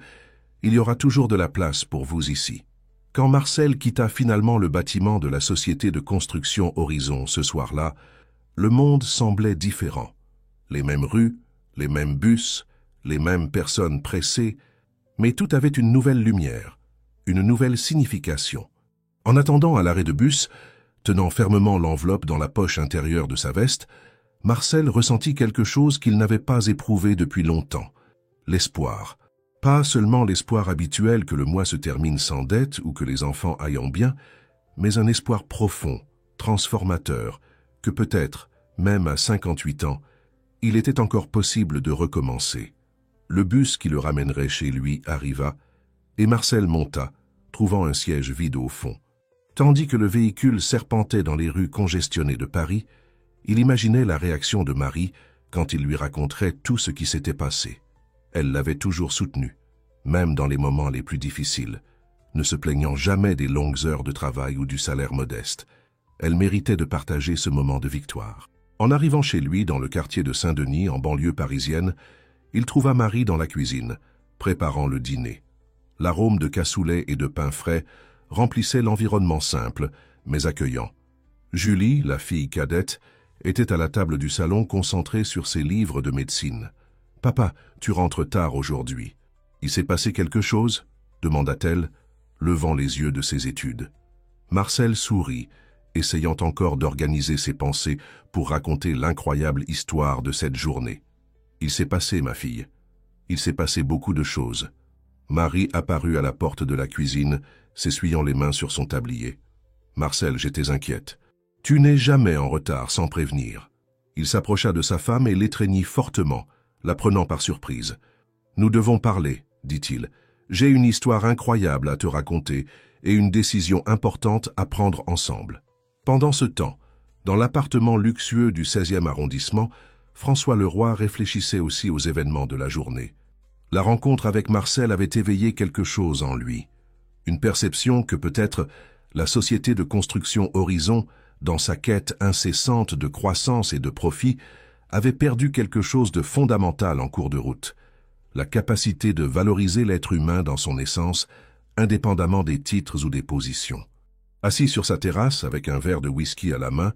Speaker 1: il y aura toujours de la place pour vous ici. » Quand Marcel quitta finalement le bâtiment de la société de construction Horizon ce soir-là, le monde semblait différent. Les mêmes rues, les mêmes bus, les mêmes personnes pressées, mais tout avait une nouvelle lumière, une nouvelle signification. En attendant à l'arrêt de bus, tenant fermement l'enveloppe dans la poche intérieure de sa veste, Marcel ressentit quelque chose qu'il n'avait pas éprouvé depuis longtemps, l'espoir. Pas seulement l'espoir habituel que le mois se termine sans dette ou que les enfants aillent bien, mais un espoir profond, transformateur, que peut-être, même à 58 ans, il était encore possible de recommencer. Le bus qui le ramènerait chez lui arriva, et Marcel monta, trouvant un siège vide au fond. Tandis que le véhicule serpentait dans les rues congestionnées de Paris, il imaginait la réaction de Marie quand il lui raconterait tout ce qui s'était passé. Elle l'avait toujours soutenu, même dans les moments les plus difficiles, ne se plaignant jamais des longues heures de travail ou du salaire modeste. Elle méritait de partager ce moment de victoire. En arrivant chez lui, dans le quartier de Saint-Denis, en banlieue parisienne, il trouva Marie dans la cuisine, préparant le dîner. L'arôme de cassoulet et de pain frais remplissait l'environnement simple, mais accueillant. Julie, la fille cadette, était à la table du salon concentrée sur ses livres de médecine. « Papa, tu rentres tard aujourd'hui. Il s'est passé quelque chose ?» demanda-t-elle, levant les yeux de ses études. Marcel sourit, essayant encore d'organiser ses pensées pour raconter l'incroyable histoire de cette journée. « Il s'est passé, ma fille. Il s'est passé beaucoup de choses. » Marie apparut à la porte de la cuisine, s'essuyant les mains sur son tablier. « Marcel, j'étais inquiète. Tu n'es jamais en retard sans prévenir. » Il s'approcha de sa femme et l'étreignit fortement, la prenant par surprise. « Nous devons parler, » dit-il. « J'ai une histoire incroyable à te raconter et une décision importante à prendre ensemble. » Pendant ce temps, dans l'appartement luxueux du 16e arrondissement, François Leroy réfléchissait aussi aux événements de la journée. La rencontre avec Marcel avait éveillé quelque chose en lui. Une perception que peut-être la société de construction Horizon, dans sa quête incessante de croissance et de profit, avait perdu quelque chose de fondamental en cours de route. La capacité de valoriser l'être humain dans son essence, indépendamment des titres ou des positions. Assis sur sa terrasse, avec un verre de whisky à la main,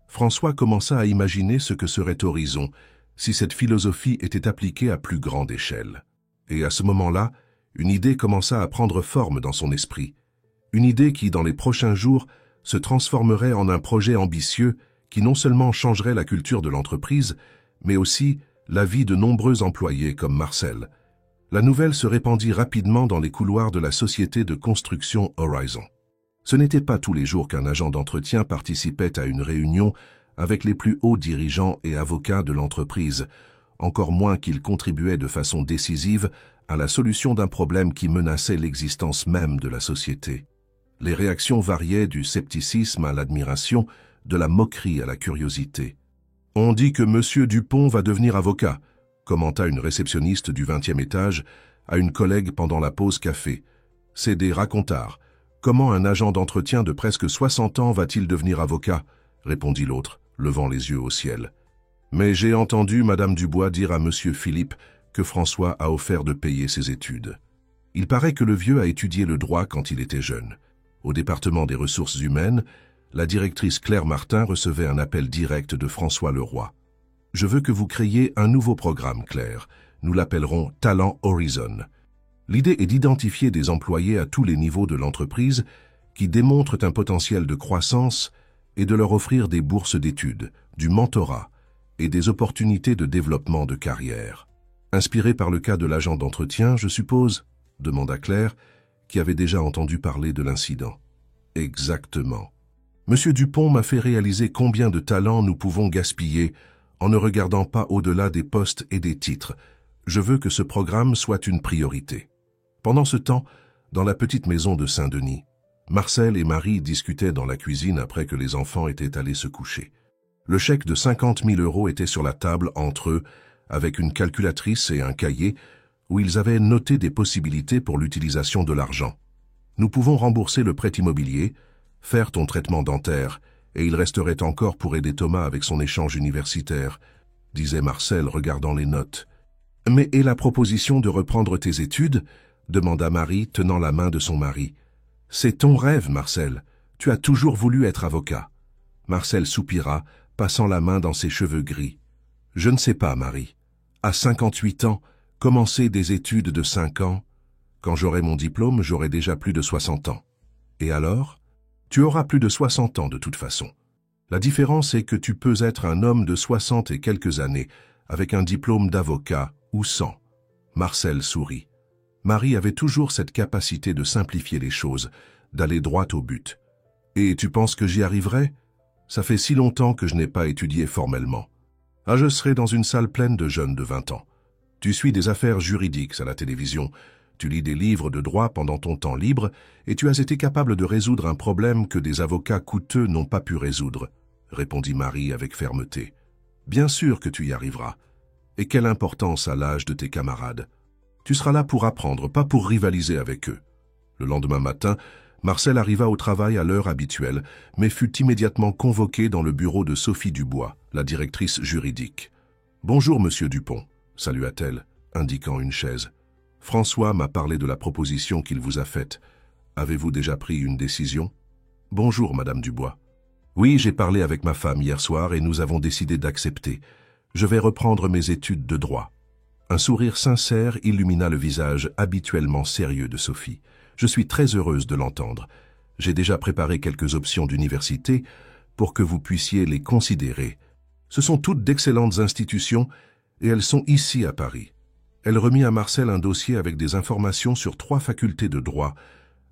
Speaker 1: François commença à imaginer ce que serait Horizon si cette philosophie était appliquée à plus grande échelle. Et à ce moment-là, une idée commença à prendre forme dans son esprit. Une idée qui, dans les prochains jours, se transformerait en un projet ambitieux qui non seulement changerait la culture de l'entreprise, mais aussi la vie de nombreux employés comme Marcel. La nouvelle se répandit rapidement dans les couloirs de la société de construction Horizon. Ce n'était pas tous les jours qu'un agent d'entretien participait à une réunion avec les plus hauts dirigeants et avocats de l'entreprise, encore moins qu'il contribuait de façon décisive à la solution d'un problème qui menaçait l'existence même de la société. Les réactions variaient du scepticisme à l'admiration, de la moquerie à la curiosité. « On dit que Monsieur Dupont va devenir avocat », commenta une réceptionniste du 20e étage à une collègue pendant la pause café. « C'est des racontards. Comment un agent d'entretien de presque 60 ans va-t-il devenir avocat ?» répondit l'autre, levant les yeux au ciel. « Mais j'ai entendu Madame Dubois dire à Monsieur Philippe que François a offert de payer ses études. Il paraît que le vieux a étudié le droit quand il était jeune. Au département des ressources humaines, la directrice Claire Martin recevait un appel direct de François Leroy. « Je veux que vous créiez un nouveau programme, Claire. Nous l'appellerons Talent Horizon. L'idée est d'identifier des employés à tous les niveaux de l'entreprise qui démontrent un potentiel de croissance et de leur offrir des bourses d'études, du mentorat et des opportunités de développement de carrière. » Inspiré par le cas de l'agent d'entretien, je suppose, demanda Claire, qui avait déjà entendu parler de l'incident. « Exactement. Monsieur Dupont m'a fait réaliser combien de talents nous pouvons gaspiller en ne regardant pas au-delà des postes et des titres. Je veux que ce programme soit une priorité. » Pendant ce temps, dans la petite maison de Saint-Denis, Marcel et Marie discutaient dans la cuisine après que les enfants étaient allés se coucher. Le chèque de 50 000 € était sur la table entre eux, avec une calculatrice et un cahier où ils avaient noté des possibilités pour l'utilisation de l'argent. « Nous pouvons rembourser le prêt immobilier, faire ton traitement dentaire, et il resterait encore pour aider Thomas avec son échange universitaire, » disait Marcel regardant les notes. « Mais et la proposition de reprendre tes études ?» demanda Marie, tenant la main de son mari. « C'est ton rêve, Marcel. Tu as toujours voulu être avocat. » Marcel soupira, passant la main dans ses cheveux gris. « Je ne sais pas, Marie. À 58 ans, commencer des études de 5 ans. Quand j'aurai mon diplôme, j'aurai déjà plus de 60 ans. Et alors ? Tu auras plus de 60 ans de toute façon. La différence est que tu peux être un homme de 60 et quelques années, avec un diplôme d'avocat ou sans. » Marcel sourit. Marie avait toujours cette capacité de simplifier les choses, d'aller droit au but. « Et tu penses que j'y arriverai ? Ça fait si longtemps que je n'ai pas étudié formellement. Ah, je serai dans une salle pleine de jeunes de 20 ans. Tu suis des affaires juridiques à la télévision, tu lis des livres de droit pendant ton temps libre et tu as été capable de résoudre un problème que des avocats coûteux n'ont pas pu résoudre, » répondit Marie avec fermeté. « Bien sûr que tu y arriveras. Et quelle importance à l'âge de tes camarades. Tu seras là pour apprendre, pas pour rivaliser avec eux. » Le lendemain matin, Marcel arriva au travail à l'heure habituelle, mais fut immédiatement convoqué dans le bureau de Sophie Dubois, la directrice juridique. « Bonjour, monsieur Dupont, » salua-t-elle, indiquant une chaise. « François m'a parlé de la proposition qu'il vous a faite. Avez-vous déjà pris une décision ? » ?»« Bonjour, madame Dubois. »« Oui, j'ai parlé avec ma femme hier soir et nous avons décidé d'accepter. Je vais reprendre mes études de droit. » Un sourire sincère illumina le visage habituellement sérieux de Sophie. « Je suis très heureuse de l'entendre. J'ai déjà préparé quelques options d'université pour que vous puissiez les considérer. Ce sont toutes d'excellentes institutions et elles sont ici à Paris. » Elle remit à Marcel un dossier avec des informations sur 3 facultés de droit,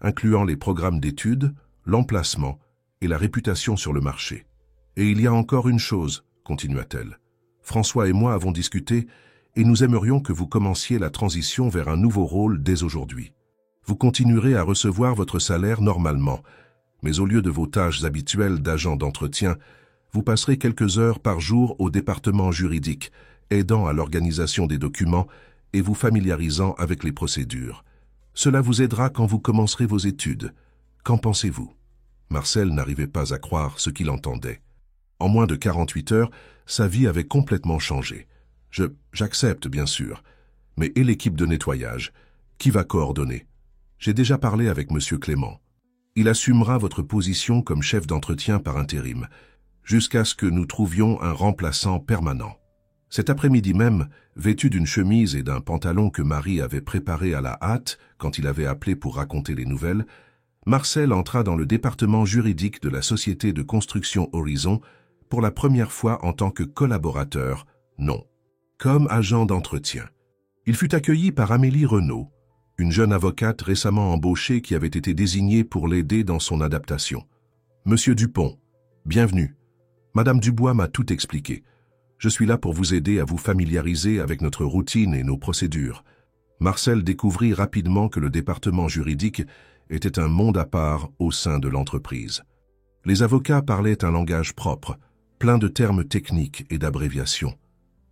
Speaker 1: incluant les programmes d'études, l'emplacement et la réputation sur le marché. « Et il y a encore une chose, » continua-t-elle. « François et moi avons discuté et nous aimerions que vous commenciez la transition vers un nouveau rôle dès aujourd'hui. Vous continuerez à recevoir votre salaire normalement, mais au lieu de vos tâches habituelles d'agent d'entretien, vous passerez quelques heures par jour au département juridique, aidant à l'organisation des documents et vous familiarisant avec les procédures. Cela vous aidera quand vous commencerez vos études. Qu'en pensez-vous » Marcel n'arrivait pas à croire ce qu'il entendait. En moins de 48 heures, sa vie avait complètement changé. « J'accepte, bien sûr. Mais et l'équipe de nettoyage? Qui va coordonner? J'ai déjà parlé avec Monsieur Clément. Il assumera votre position comme chef d'entretien par intérim, jusqu'à ce que nous trouvions un remplaçant permanent. » Cet après-midi même, vêtu d'une chemise et d'un pantalon que Marie avait préparé à la hâte quand il avait appelé pour raconter les nouvelles, Marcel entra dans le département juridique de la société de construction Horizon pour la première fois en tant que collaborateur, non, comme agent d'entretien. Il fut accueilli par Amélie Renaud, une jeune avocate récemment embauchée qui avait été désignée pour l'aider dans son adaptation. « Monsieur Dupont, bienvenue. Madame Dubois m'a tout expliqué. Je suis là pour vous aider à vous familiariser avec notre routine et nos procédures. » Marcel découvrit rapidement que le département juridique était un monde à part au sein de l'entreprise. Les avocats parlaient un langage propre, plein de termes techniques et d'abréviations.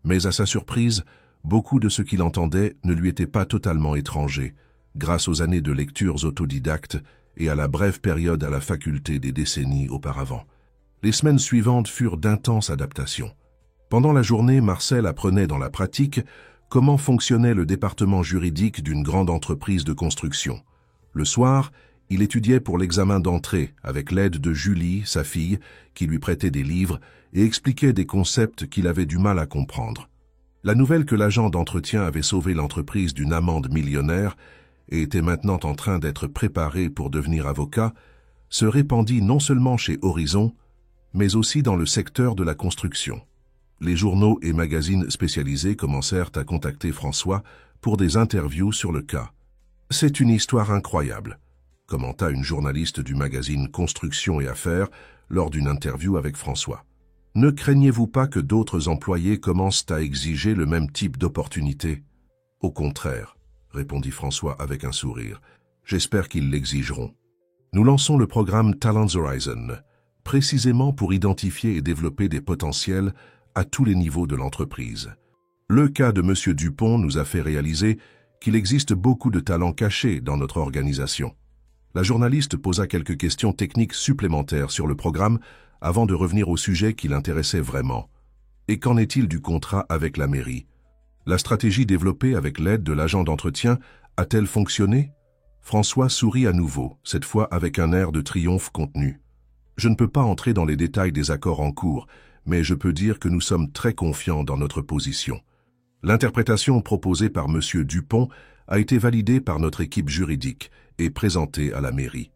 Speaker 1: Mais à sa surprise, beaucoup de ce qu'il entendait ne lui était pas totalement étranger, grâce aux années de lectures autodidactes et à la brève période à la faculté des décennies auparavant. Les semaines suivantes furent d'intenses adaptations. Pendant la journée, Marcel apprenait dans la pratique comment fonctionnait le département juridique d'une grande entreprise de construction. Le soir, il étudiait pour l'examen d'entrée avec l'aide de Julie, sa fille, qui lui prêtait des livres et expliquait des concepts qu'il avait du mal à comprendre. La nouvelle que l'agent d'entretien avait sauvé l'entreprise d'une amende millionnaire et était maintenant en train d'être préparé pour devenir avocat se répandit non seulement chez Horizon, mais aussi dans le secteur de la construction. Les journaux et magazines spécialisés commencèrent à contacter François pour des interviews sur le cas. « C'est une histoire incroyable », commenta une journaliste du magazine Construction et Affaires lors d'une interview avec François. « Ne craignez-vous pas que d'autres employés commencent à exiger le même type d'opportunité ?»« Au contraire, » répondit François avec un sourire. « J'espère qu'ils l'exigeront. Nous lançons le programme Talents Horizon, précisément pour identifier et développer des potentiels à tous les niveaux de l'entreprise. Le cas de M. Dupont nous a fait réaliser qu'il existe beaucoup de talents cachés dans notre organisation. » La journaliste posa quelques questions techniques supplémentaires sur le programme avant de revenir au sujet qui l'intéressait vraiment. « Et qu'en est-il du contrat avec la mairie? La stratégie développée avec l'aide de l'agent d'entretien a-t-elle fonctionné ?» François sourit à nouveau, cette fois avec un air de triomphe contenu. « Je ne peux pas entrer dans les détails des accords en cours, mais je peux dire que nous sommes très confiants dans notre position. L'interprétation proposée par M. Dupont a été validée par notre équipe juridique et présentée à la mairie.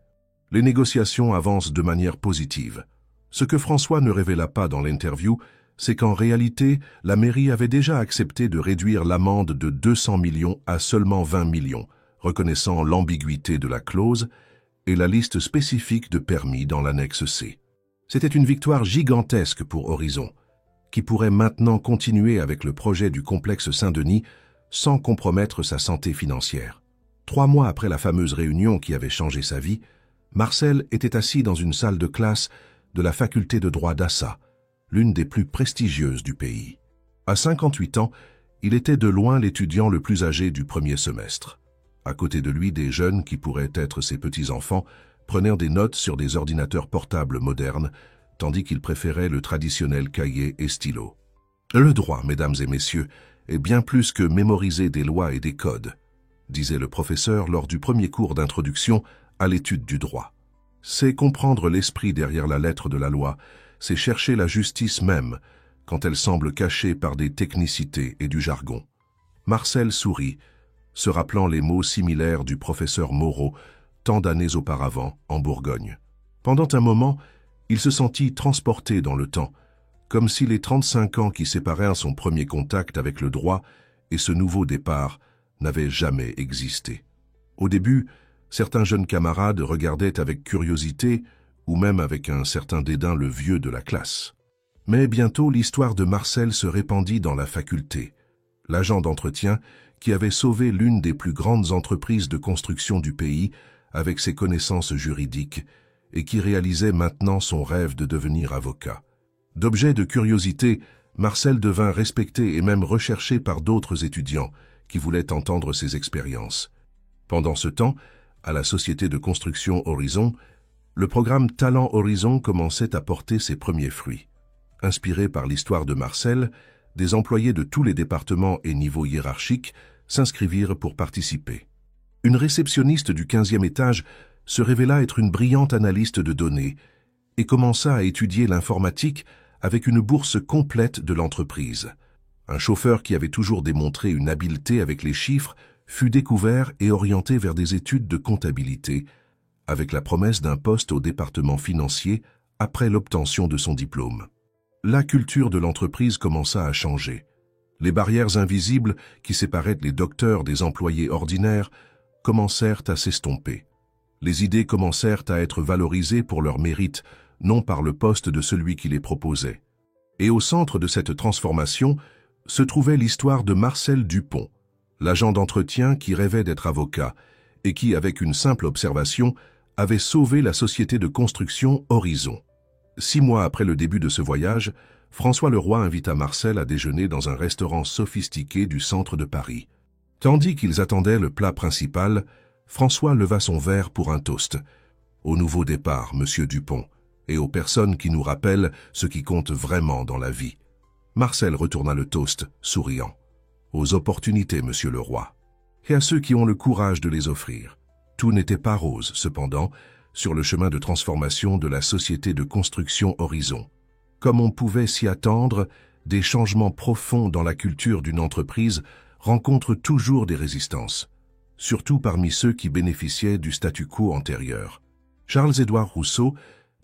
Speaker 1: Les négociations avancent de manière positive. Ce que François ne révéla pas dans l'interview, c'est qu'en réalité, la mairie avait déjà accepté de réduire l'amende de 200 millions à seulement 20 millions, reconnaissant l'ambiguïté de la clause et la liste spécifique de permis dans l'annexe C. C'était une victoire gigantesque pour Horizon, qui pourrait maintenant continuer avec le projet du complexe Saint-Denis sans compromettre sa santé financière. 3 mois après la fameuse réunion qui avait changé sa vie, Marcel était assis dans une salle de classe de la faculté de droit d'Assa, l'une des plus prestigieuses du pays. À 58 ans, il était de loin l'étudiant le plus âgé du premier semestre. À côté de lui, des jeunes qui pourraient être ses petits-enfants prenaient des notes sur des ordinateurs portables modernes, tandis qu'il préférait le traditionnel cahier et stylo. Le droit, mesdames et messieurs, est bien plus que mémoriser des lois et des codes, disait le professeur lors du premier cours d'introduction à l'étude du droit. C'est comprendre l'esprit derrière la lettre de la loi, c'est chercher la justice même, quand elle semble cachée par des technicités et du jargon. Marcel sourit, se rappelant les mots similaires du professeur Moreau, tant d'années auparavant, en Bourgogne. Pendant un moment, il se sentit transporté dans le temps, comme si les 35 ans qui séparèrent son premier contact avec le droit et ce nouveau départ n'avaient jamais existé. Au début, certains jeunes camarades regardaient avec curiosité ou même avec un certain dédain le vieux de la classe. Mais bientôt, l'histoire de Marcel se répandit dans la faculté. L'agent d'entretien, qui avait sauvé l'une des plus grandes entreprises de construction du pays avec ses connaissances juridiques, et qui réalisait maintenant son rêve de devenir avocat. D'objet de curiosité, Marcel devint respecté et même recherché par d'autres étudiants qui voulaient entendre ses expériences. Pendant ce temps, à la société de construction Horizon, le programme Talents Horizon commençait à porter ses premiers fruits. Inspiré par l'histoire de Marcel, des employés de tous les départements et niveaux hiérarchiques s'inscrivirent pour participer. Une réceptionniste du 15e étage se révéla être une brillante analyste de données et commença à étudier l'informatique avec une bourse complète de l'entreprise. Un chauffeur qui avait toujours démontré une habileté avec les chiffres fut découvert et orienté vers des études de comptabilité, avec la promesse d'un poste au département financier après l'obtention de son diplôme. La culture de l'entreprise commença à changer. Les barrières invisibles qui séparaient les docteurs des employés ordinaires commencèrent à s'estomper. Les idées commencèrent à être valorisées pour leur mérite, non par le poste de celui qui les proposait. Et au centre de cette transformation se trouvait l'histoire de Marcel Dupont, l'agent d'entretien qui rêvait d'être avocat et qui, avec une simple observation, avait sauvé la société de construction Horizon. 6 mois après le début de ce voyage, François Leroy invita Marcel à déjeuner dans un restaurant sophistiqué du centre de Paris. Tandis qu'ils attendaient le plat principal, François leva son verre pour un toast. Au nouveau départ, monsieur Dupont, et aux personnes qui nous rappellent ce qui compte vraiment dans la vie. Marcel retourna le toast, souriant. Aux opportunités, monsieur Leroy, et à ceux qui ont le courage de les offrir. Tout n'était pas rose, cependant, sur le chemin de transformation de la société de construction Horizon. Comme on pouvait s'y attendre, des changements profonds dans la culture d'une entreprise rencontrent toujours des résistances, surtout parmi ceux qui bénéficiaient du statu quo antérieur. Charles-Édouard Rousseau,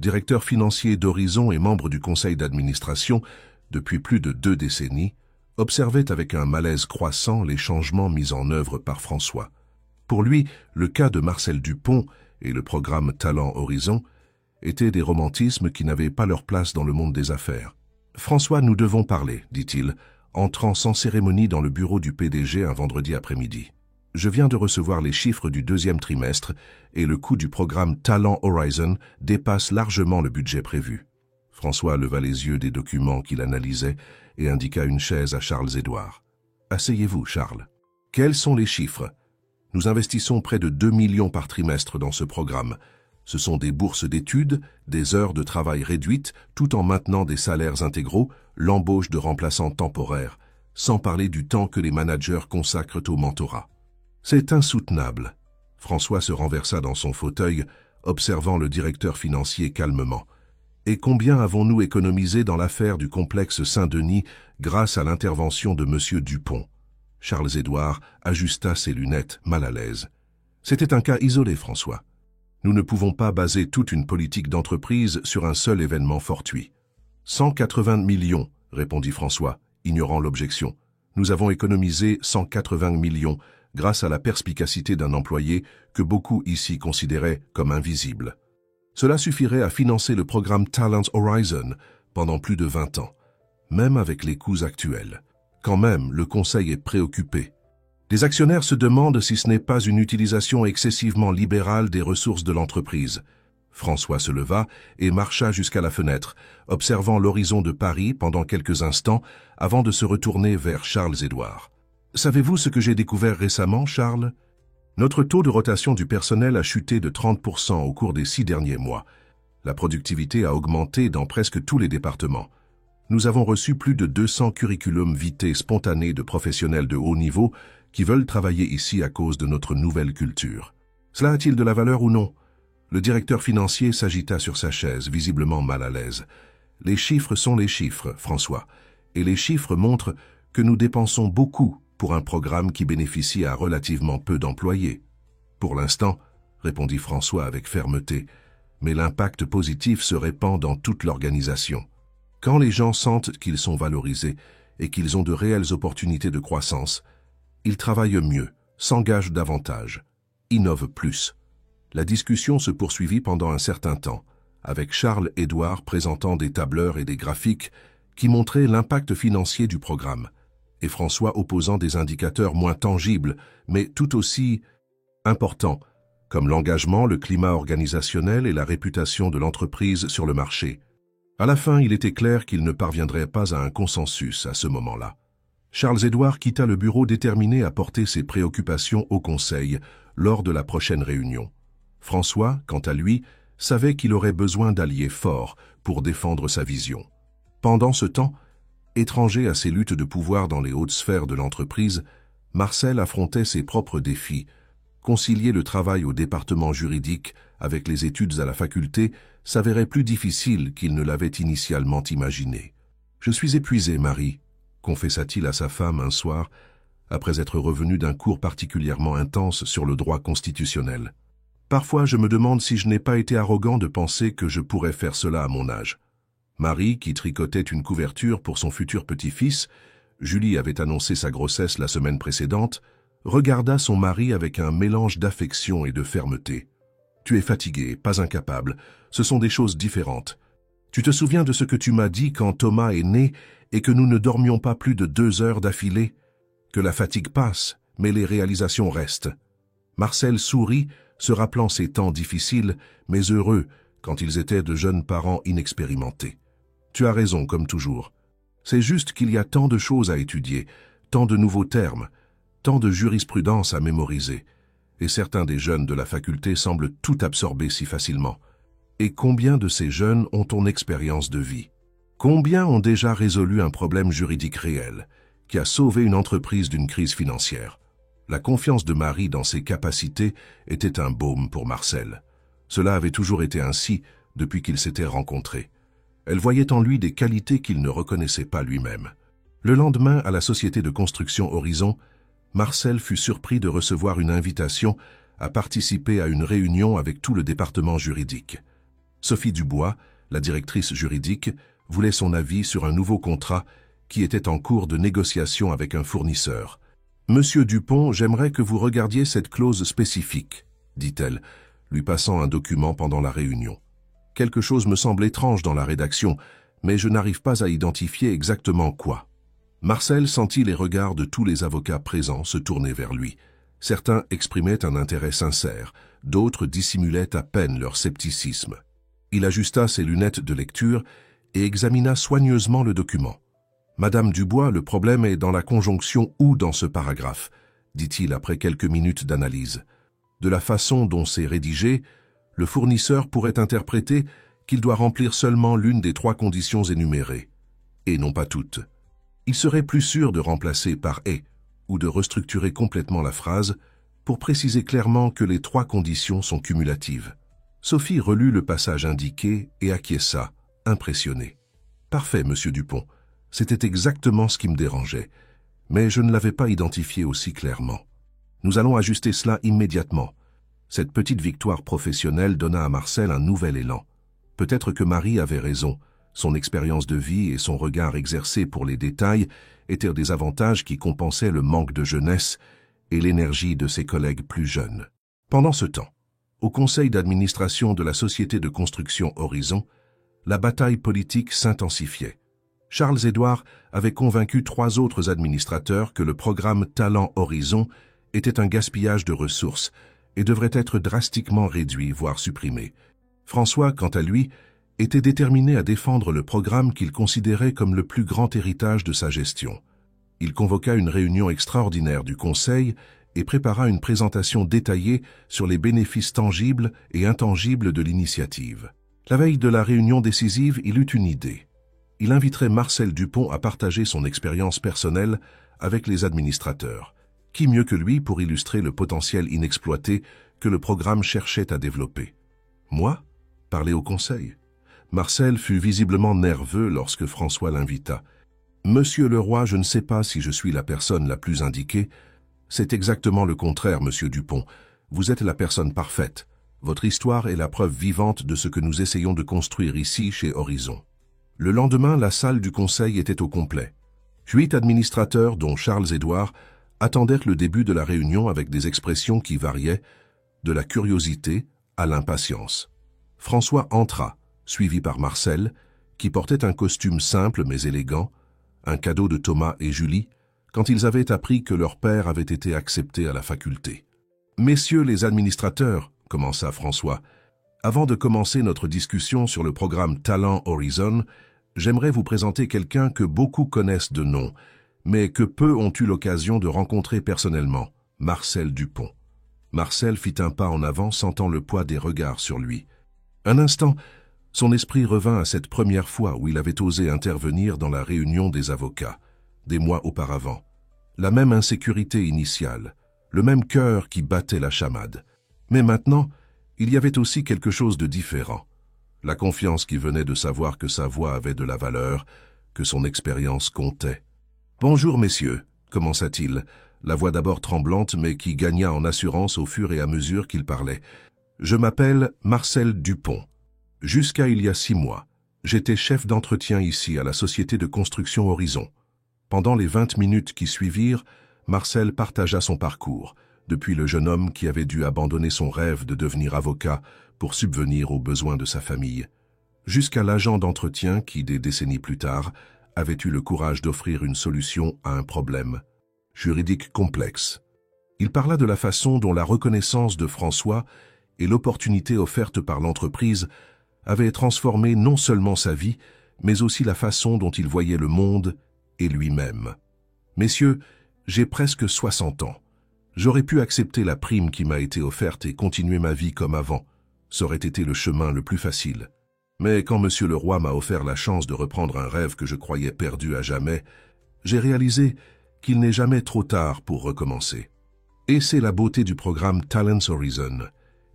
Speaker 1: directeur financier d'Horizon et membre du conseil d'administration depuis plus de 2 décennies, observait avec un malaise croissant les changements mis en œuvre par François. Pour lui, le cas de Marcel Dupont et le programme Talent Horizon étaient des romantismes qui n'avaient pas leur place dans le monde des affaires. « François, nous devons parler, dit-il, entrant sans cérémonie dans le bureau du PDG un vendredi après-midi. Je viens de recevoir les chiffres du 2e trimestre et le coût du programme Talent Horizon dépasse largement le budget prévu. » François leva les yeux des documents qu'il analysait et indiqua une chaise à Charles-Édouard. « Asseyez-vous, Charles. Quels sont les chiffres ? Nous investissons près de 2 millions par trimestre dans ce programme. Ce sont des bourses d'études, des heures de travail réduites, tout en maintenant des salaires intégraux, l'embauche de remplaçants temporaires, sans parler du temps que les managers consacrent au mentorat. C'est insoutenable. » François se renversa dans son fauteuil, observant le directeur financier calmement. « Et combien avons-nous économisé dans l'affaire du complexe Saint-Denis grâce à l'intervention de M. Dupont ?» Charles-Édouard ajusta ses lunettes, mal à l'aise. « C'était un cas isolé, François. Nous ne pouvons pas baser toute une politique d'entreprise sur un seul événement fortuit. »« 180 millions, répondit François, ignorant l'objection. « Nous avons économisé 180 millions grâce à la perspicacité d'un employé que beaucoup ici considéraient comme invisible. Cela suffirait à financer le programme Talent Horizon pendant plus de 20 ans, même avec les coûts actuels. Quand même, le Conseil est préoccupé. Les actionnaires se demandent si ce n'est pas une utilisation excessivement libérale des ressources de l'entreprise. » François se leva et marcha jusqu'à la fenêtre, observant l'horizon de Paris pendant quelques instants avant de se retourner vers Charles-Édouard. « Savez-vous ce que j'ai découvert récemment, Charles ? Notre taux de rotation du personnel a chuté de 30% au cours des 6 derniers mois. La productivité a augmenté dans presque tous les départements. Nous avons reçu plus de 200 curriculum vitae spontanés de professionnels de haut niveau qui veulent travailler ici à cause de notre nouvelle culture. Cela a-t-il de la valeur ou non ? » Le directeur financier s'agita sur sa chaise, visiblement mal à l'aise. « Les chiffres sont les chiffres, François, et les chiffres montrent que nous dépensons beaucoup pour un programme qui bénéficie à relativement peu d'employés. »« Pour l'instant, » répondit François avec fermeté, « mais l'impact positif se répand dans toute l'organisation. Quand les gens sentent qu'ils sont valorisés et qu'ils ont de réelles opportunités de croissance, ils travaillent mieux, s'engagent davantage, innovent plus. » La discussion se poursuivit pendant un certain temps, avec Charles-Édouard présentant des tableurs et des graphiques qui montraient l'impact financier du programme, et François opposant des indicateurs moins tangibles, mais tout aussi importants, comme l'engagement, le climat organisationnel et la réputation de l'entreprise sur le marché. À la fin, il était clair qu'il ne parviendrait pas à un consensus à ce moment-là. Charles-Édouard quitta le bureau déterminé à porter ses préoccupations au Conseil lors de la prochaine réunion. François, quant à lui, savait qu'il aurait besoin d'alliés forts pour défendre sa vision. Pendant ce temps, étranger à ces luttes de pouvoir dans les hautes sphères de l'entreprise, Marcel affrontait ses propres défis. Concilier le travail au département juridique avec les études à la faculté s'avérait plus difficile qu'il ne l'avait initialement imaginé. « Je suis épuisé, Marie. » confessa-t-il à sa femme un soir, après être revenu d'un cours particulièrement intense sur le droit constitutionnel. Parfois, je me demande si je n'ai pas été arrogant de penser que je pourrais faire cela à mon âge. Marie, qui tricotait une couverture pour son futur petit-fils, Julie avait annoncé sa grossesse la semaine précédente, regarda son mari avec un mélange d'affection et de fermeté. « Tu es fatigué, pas incapable. Ce sont des choses différentes. Tu te souviens de ce que tu m'as dit quand Thomas est né et que nous ne dormions pas plus de 2 heures d'affilée? Que la fatigue passe, mais les réalisations restent. » Marcel sourit, se rappelant ces temps difficiles, mais heureux, quand ils étaient de jeunes parents inexpérimentés. « Tu as raison, comme toujours. C'est juste qu'il y a tant de choses à étudier, tant de nouveaux termes, tant de jurisprudence à mémoriser, et certains des jeunes de la faculté semblent tout absorber si facilement. Et combien de ces jeunes ont ton expérience de vie? Combien ont déjà résolu un problème juridique réel, qui a sauvé une entreprise d'une crise financière? La confiance de Marie dans ses capacités était un baume pour Marcel. Cela avait toujours été ainsi depuis qu'ils s'étaient rencontrés. Elle voyait en lui des qualités qu'il ne reconnaissait pas lui-même. Le lendemain, à la société de construction Horizon, Marcel fut surpris de recevoir une invitation à participer à une réunion avec tout le département juridique. Sophie Dubois, la directrice juridique, voulait son avis sur un nouveau contrat qui était en cours de négociation avec un fournisseur. « Monsieur Dupont, j'aimerais que vous regardiez cette clause spécifique, » dit-elle, lui passant un document pendant la réunion. Quelque chose me semble étrange dans la rédaction, mais je n'arrive pas à identifier exactement quoi. Marcel sentit les regards de tous les avocats présents se tourner vers lui. Certains exprimaient un intérêt sincère, d'autres dissimulaient à peine leur scepticisme. Il ajusta ses lunettes de lecture et examina soigneusement le document. « Madame Dubois, le problème est dans la conjonction « ou » dans ce paragraphe, dit-il après quelques minutes d'analyse. De la façon dont c'est rédigé, le fournisseur pourrait interpréter qu'il doit remplir seulement l'une des 3 conditions énumérées, et non pas toutes. Il serait plus sûr de remplacer par « et » ou de restructurer complètement la phrase pour préciser clairement que les 3 conditions sont cumulatives. Sophie relut le passage indiqué et acquiesça, impressionnée. « Parfait, monsieur Dupont. C'était exactement ce qui me dérangeait, mais je ne l'avais pas identifié aussi clairement. Nous allons ajuster cela immédiatement. » Cette petite victoire professionnelle donna à Marcel un nouvel élan. Peut-être que Marie avait raison. Son expérience de vie et son regard exercé pour les détails étaient des avantages qui compensaient le manque de jeunesse et l'énergie de ses collègues plus jeunes. Pendant ce temps, au conseil d'administration de la société de construction Horizon, la bataille politique s'intensifiait. Charles-Édouard avait convaincu 3 autres administrateurs que le programme Talent Horizon était un gaspillage de ressources et devrait être drastiquement réduit, voire supprimé. François, quant à lui, était déterminé à défendre le programme qu'il considérait comme le plus grand héritage de sa gestion. Il convoqua une réunion extraordinaire du Conseil et prépara une présentation détaillée sur les bénéfices tangibles et intangibles de l'initiative. La veille de la réunion décisive, il eut une idée. Il inviterait Marcel Dupont à partager son expérience personnelle avec les administrateurs. Qui mieux que lui pour illustrer le potentiel inexploité que le programme cherchait à développer? Moi? Parler au conseil? Marcel fut visiblement nerveux lorsque François l'invita. « Monsieur le roi, je ne sais pas si je suis la personne la plus indiquée. C'est exactement le contraire, monsieur Dupont. Vous êtes la personne parfaite. Votre histoire est la preuve vivante de ce que nous essayons de construire ici chez Horizon. » Le lendemain, la salle du conseil était au complet. 8 administrateurs, dont Charles-Édouard, attendaient le début de la réunion avec des expressions qui variaient de la curiosité à l'impatience. François entra, suivi par Marcel, qui portait un costume simple mais élégant, un cadeau de Thomas et Julie, quand ils avaient appris que leur père avait été accepté à la faculté. « Messieurs les administrateurs, » commença François, « avant de commencer notre discussion sur le programme Talent Horizon, j'aimerais vous présenter quelqu'un que beaucoup connaissent de nom, mais que peu ont eu l'occasion de rencontrer personnellement, Marcel Dupont. » Marcel fit un pas en avant, sentant le poids des regards sur lui. Un instant, son esprit revint à cette première fois où il avait osé intervenir dans la réunion des avocats, des mois auparavant. La même insécurité initiale, le même cœur qui battait la chamade. Mais maintenant, il y avait aussi quelque chose de différent. La confiance qui venait de savoir que sa voix avait de la valeur, que son expérience comptait. « Bonjour, messieurs », commença-t-il, la voix d'abord tremblante mais qui gagna en assurance au fur et à mesure qu'il parlait. « Je m'appelle Marcel Dupont. Jusqu'à il y a 6 mois, j'étais chef d'entretien ici à la société de construction Horizon. Pendant les 20 minutes qui suivirent, Marcel partagea son parcours, depuis le jeune homme qui avait dû abandonner son rêve de devenir avocat pour subvenir aux besoins de sa famille, jusqu'à l'agent d'entretien qui, des décennies plus tard, avait eu le courage d'offrir une solution à un problème juridique complexe. Il parla de la façon dont la reconnaissance de François et l'opportunité offerte par l'entreprise avaient transformé non seulement sa vie, mais aussi la façon dont il voyait le monde et lui-même. « Messieurs, j'ai presque 60 ans. J'aurais pu accepter la prime qui m'a été offerte et continuer ma vie comme avant. Ça aurait été le chemin le plus facile. Mais quand Monsieur le Roi m'a offert la chance de reprendre un rêve que je croyais perdu à jamais, j'ai réalisé qu'il n'est jamais trop tard pour recommencer. Et c'est la beauté du programme Talents Horizon.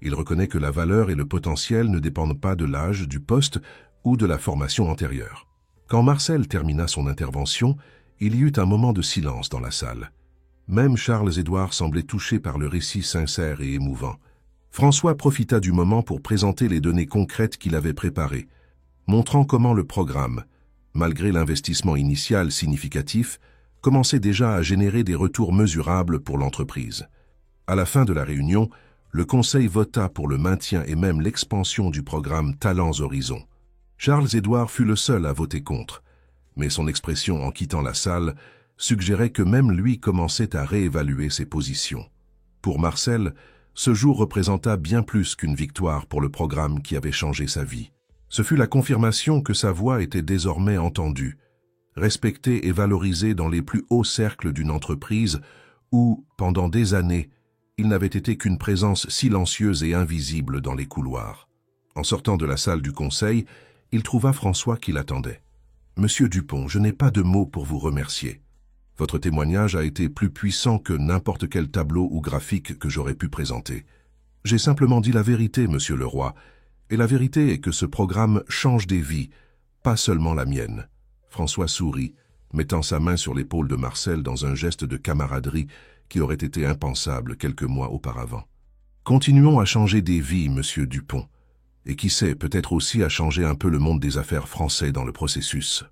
Speaker 1: Il reconnaît que la valeur et le potentiel ne dépendent pas de l'âge, du poste ou de la formation antérieure. » Quand Marcel termina son intervention, il y eut un moment de silence dans la salle. Même Charles-Édouard semblait touché par le récit sincère et émouvant. François profita du moment pour présenter les données concrètes qu'il avait préparées, montrant comment le programme, malgré l'investissement initial significatif, commençait déjà à générer des retours mesurables pour l'entreprise. À la fin de la réunion, le Conseil vota pour le maintien et même l'expansion du programme Talents Horizon. Charles-Édouard fut le seul à voter contre, mais son expression en quittant la salle suggérait que même lui commençait à réévaluer ses positions. Pour Marcel, ce jour représenta bien plus qu'une victoire pour le programme qui avait changé sa vie. Ce fut la confirmation que sa voix était désormais entendue, respectée et valorisée dans les plus hauts cercles d'une entreprise où, pendant des années, il n'avait été qu'une présence silencieuse et invisible dans les couloirs. En sortant de la salle du conseil, il trouva François qui l'attendait. « Monsieur Dupont, je n'ai pas de mots pour vous remercier. Votre témoignage a été plus puissant que n'importe quel tableau ou graphique que j'aurais pu présenter. J'ai simplement dit la vérité, Monsieur le Roi, et la vérité est que ce programme change des vies, pas seulement la mienne. » François sourit, mettant sa main sur l'épaule de Marcel dans un geste de camaraderie qui aurait été impensable quelques mois auparavant. « Continuons à changer des vies, Monsieur Dupont, et qui sait, peut-être aussi à changer un peu le monde des affaires français dans le processus. »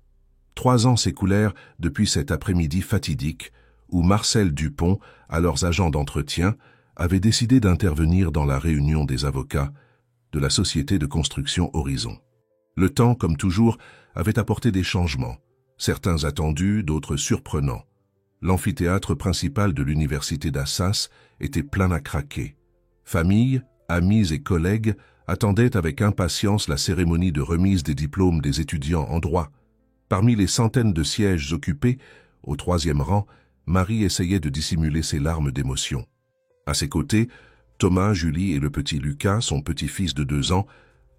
Speaker 1: 3 ans s'écoulèrent depuis cet après-midi fatidique où Marcel Dupont, alors agent d'entretien, avait décidé d'intervenir dans la réunion des avocats de la société de construction Horizon. Le temps, comme toujours, avait apporté des changements, certains attendus, d'autres surprenants. L'amphithéâtre principal de l'université d'Assas était plein à craquer. Familles, amis et collègues attendaient avec impatience la cérémonie de remise des diplômes des étudiants en droit. Parmi les centaines de sièges occupés, au 3e rang, Marie essayait de dissimuler ses larmes d'émotion. À ses côtés, Thomas, Julie et le petit Lucas, son petit-fils de 2 ans,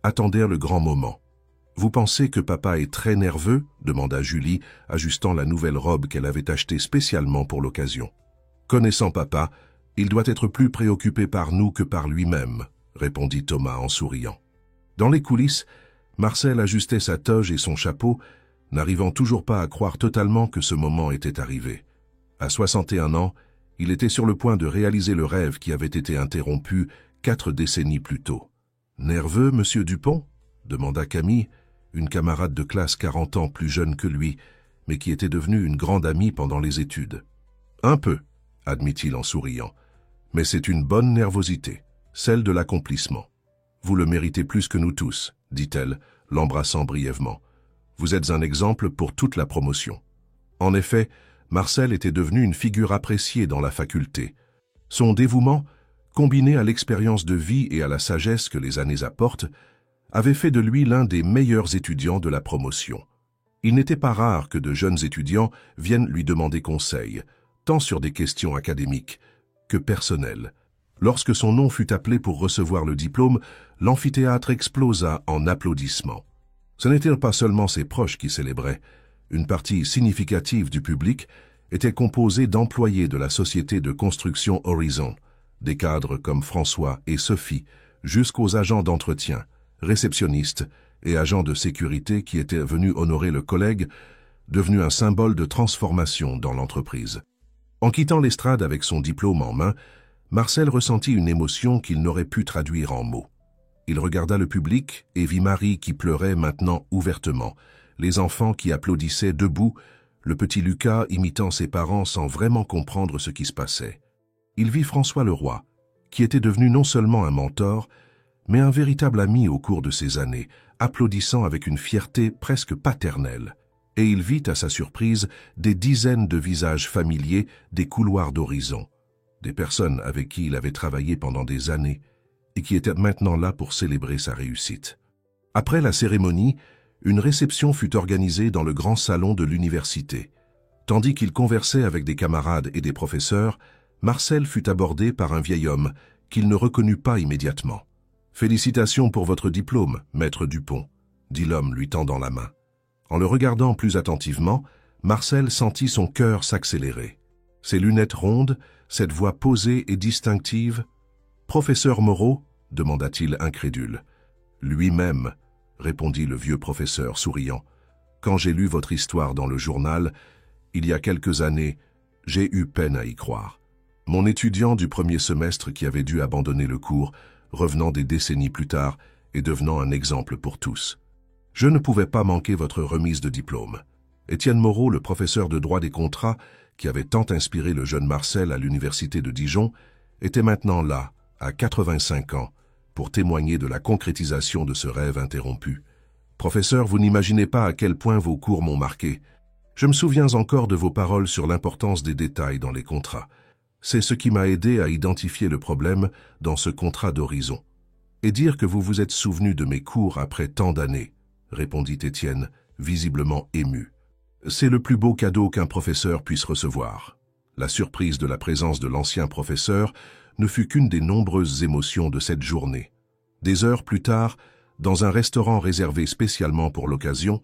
Speaker 1: attendirent le grand moment. « Vous pensez que papa est très nerveux ?» demanda Julie, ajustant la nouvelle robe qu'elle avait achetée spécialement pour l'occasion. « Connaissant papa, il doit être plus préoccupé par nous que par lui-même, » répondit Thomas en souriant. Dans les coulisses, Marcel ajustait sa toge et son chapeau, n'arrivant toujours pas à croire totalement que ce moment était arrivé. À 61 ans, il était sur le point de réaliser le rêve qui avait été interrompu 4 décennies plus tôt. « Nerveux, Monsieur Dupont ?» demanda Camille, une camarade de classe 40 ans plus jeune que lui, mais qui était devenue une grande amie pendant les études. « Un peu, » admit-il en souriant, « mais c'est une bonne nervosité, celle de l'accomplissement. Vous le méritez plus que nous tous, » dit-elle, l'embrassant brièvement. « Vous êtes un exemple pour toute la promotion. » En effet, Marcel était devenu une figure appréciée dans la faculté. Son dévouement, combiné à l'expérience de vie et à la sagesse que les années apportent, avait fait de lui l'un des meilleurs étudiants de la promotion. Il n'était pas rare que de jeunes étudiants viennent lui demander conseil, tant sur des questions académiques que personnelles. Lorsque son nom fut appelé pour recevoir le diplôme, l'amphithéâtre explosa en applaudissements. Ce n'étaient pas seulement ses proches qui célébraient. Une partie significative du public était composée d'employés de la société de construction Horizon, des cadres comme François et Sophie, jusqu'aux agents d'entretien, réceptionnistes et agents de sécurité qui étaient venus honorer le collègue devenu un symbole de transformation dans l'entreprise. En quittant l'estrade avec son diplôme en main, Marcel ressentit une émotion qu'il n'aurait pu traduire en mots. Il regarda le public et vit Marie qui pleurait maintenant ouvertement, les enfants qui applaudissaient debout, le petit Lucas imitant ses parents sans vraiment comprendre ce qui se passait. Il vit François Leroy, qui était devenu non seulement un mentor, mais un véritable ami au cours de ces années, applaudissant avec une fierté presque paternelle. Et il vit, à sa surprise, des dizaines de visages familiers des couloirs d'Horizon, des personnes avec qui il avait travaillé pendant des années et qui étaient maintenant là pour célébrer sa réussite. Après la cérémonie, une réception fut organisée dans le grand salon de l'université. Tandis qu'il conversait avec des camarades et des professeurs, Marcel fut abordé par un vieil homme qu'il ne reconnut pas immédiatement. « Félicitations pour votre diplôme, maître Dupont », dit l'homme lui tendant la main. En le regardant plus attentivement, Marcel sentit son cœur s'accélérer. Ses lunettes rondes, cette voix posée et distinctive. « Professeur Moreau ?» demanda-t-il incrédule. « Lui-même » répondit le vieux professeur souriant. « Quand j'ai lu votre histoire dans le journal, il y a quelques années, j'ai eu peine à y croire. Mon étudiant du premier semestre qui avait dû abandonner le cours, revenant des décennies plus tard et devenant un exemple pour tous. Je ne pouvais pas manquer votre remise de diplôme. Étienne Moreau, le professeur de droit des contrats, qui avait tant inspiré le jeune Marcel à l'université de Dijon, était maintenant là, à 85 ans, pour témoigner de la concrétisation de ce rêve interrompu. Professeur, vous n'imaginez pas à quel point vos cours m'ont marqué. Je me souviens encore de vos paroles sur l'importance des détails dans les contrats. C'est ce qui m'a aidé à identifier le problème dans ce contrat d'Horizon. Et dire que vous vous êtes souvenu de mes cours après tant d'années, répondit Étienne, visiblement ému. C'est le plus beau cadeau qu'un professeur puisse recevoir. La surprise de la présence de l'ancien professeur ne fut qu'une des nombreuses émotions de cette journée. Des heures plus tard, dans un restaurant réservé spécialement pour l'occasion,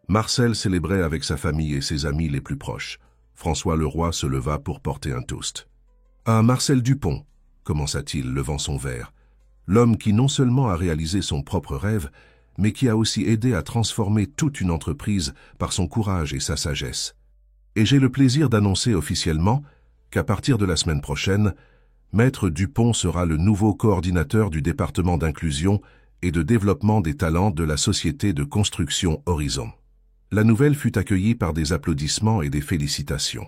Speaker 1: Marcel célébrait avec sa famille et ses amis les plus proches. François Leroy se leva pour porter un toast. « À Marcel Dupont », commença-t-il, levant son verre, l'homme qui non seulement a réalisé son propre rêve, mais qui a aussi aidé à transformer toute une entreprise par son courage et sa sagesse. Et j'ai le plaisir d'annoncer officiellement qu'à partir de la semaine prochaine, Maître Dupont sera le nouveau coordinateur du département d'inclusion et de développement des talents de la société de construction Horizon. La nouvelle fut accueillie par des applaudissements et des félicitations.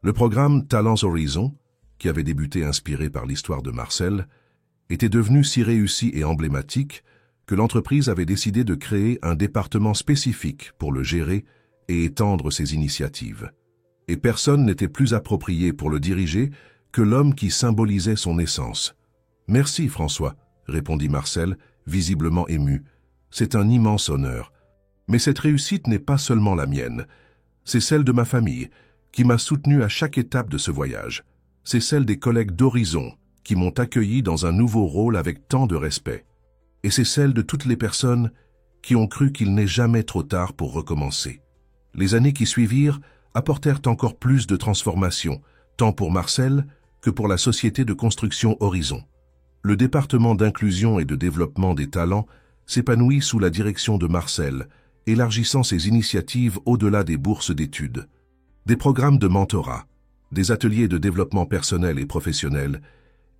Speaker 1: Le programme Talents Horizon, qui avait débuté inspiré par l'histoire de Marcel, était devenu si réussi et emblématique que l'entreprise avait décidé de créer un département spécifique pour le gérer et étendre ses initiatives. Et personne n'était plus approprié pour le diriger que l'homme qui symbolisait son essence. « Merci, François », répondit Marcel, visiblement ému. « C'est un immense honneur. Mais cette réussite n'est pas seulement la mienne. C'est celle de ma famille, qui m'a soutenu à chaque étape de ce voyage. C'est celle des collègues d'Horizon, qui m'ont accueilli dans un nouveau rôle avec tant de respect. Et c'est celle de toutes les personnes qui ont cru qu'il n'est jamais trop tard pour recommencer. Les années qui suivirent apportèrent encore plus de transformations, tant pour Marcel que pour la société de construction Horizon. Le département d'inclusion et de développement des talents s'épanouit sous la direction de Marcel, élargissant ses initiatives au-delà des bourses d'études. Des programmes de mentorat, des ateliers de développement personnel et professionnel,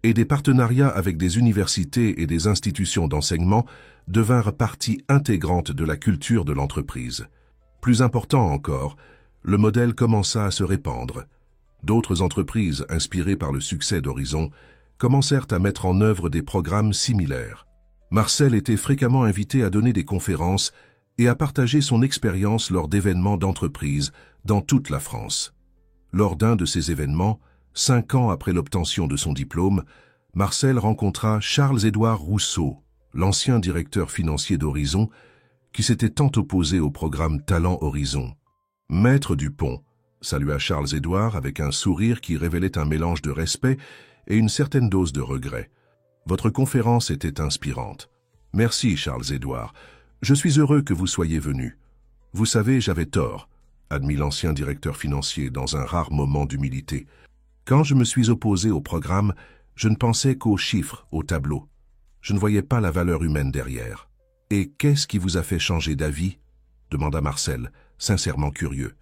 Speaker 1: et des partenariats avec des universités et des institutions d'enseignement devinrent partie intégrante de la culture de l'entreprise. Plus important encore, le modèle commença à se répandre. D'autres entreprises, inspirées par le succès d'Horizon, commencèrent à mettre en œuvre des programmes similaires. Marcel était fréquemment invité à donner des conférences et à partager son expérience lors d'événements d'entreprise dans toute la France. Lors d'un de ces événements, 5 ans après l'obtention de son diplôme, Marcel rencontra Charles-Édouard Rousseau, l'ancien directeur financier d'Horizon, qui s'était tant opposé au programme Talents Horizon. « Maître Dupont », salua Charles-Édouard avec un sourire qui révélait un mélange de respect et une certaine dose de regret. « Votre conférence était inspirante. Merci, Charles-Édouard. Je suis heureux que vous soyez venu. Vous savez, j'avais tort, » admit l'ancien directeur financier dans un rare moment d'humilité. « Quand je me suis opposé au programme, je ne pensais qu'aux chiffres, aux tableaux. Je ne voyais pas la valeur humaine derrière. Et qu'est-ce qui vous a fait changer d'avis ? demanda Marcel, sincèrement curieux.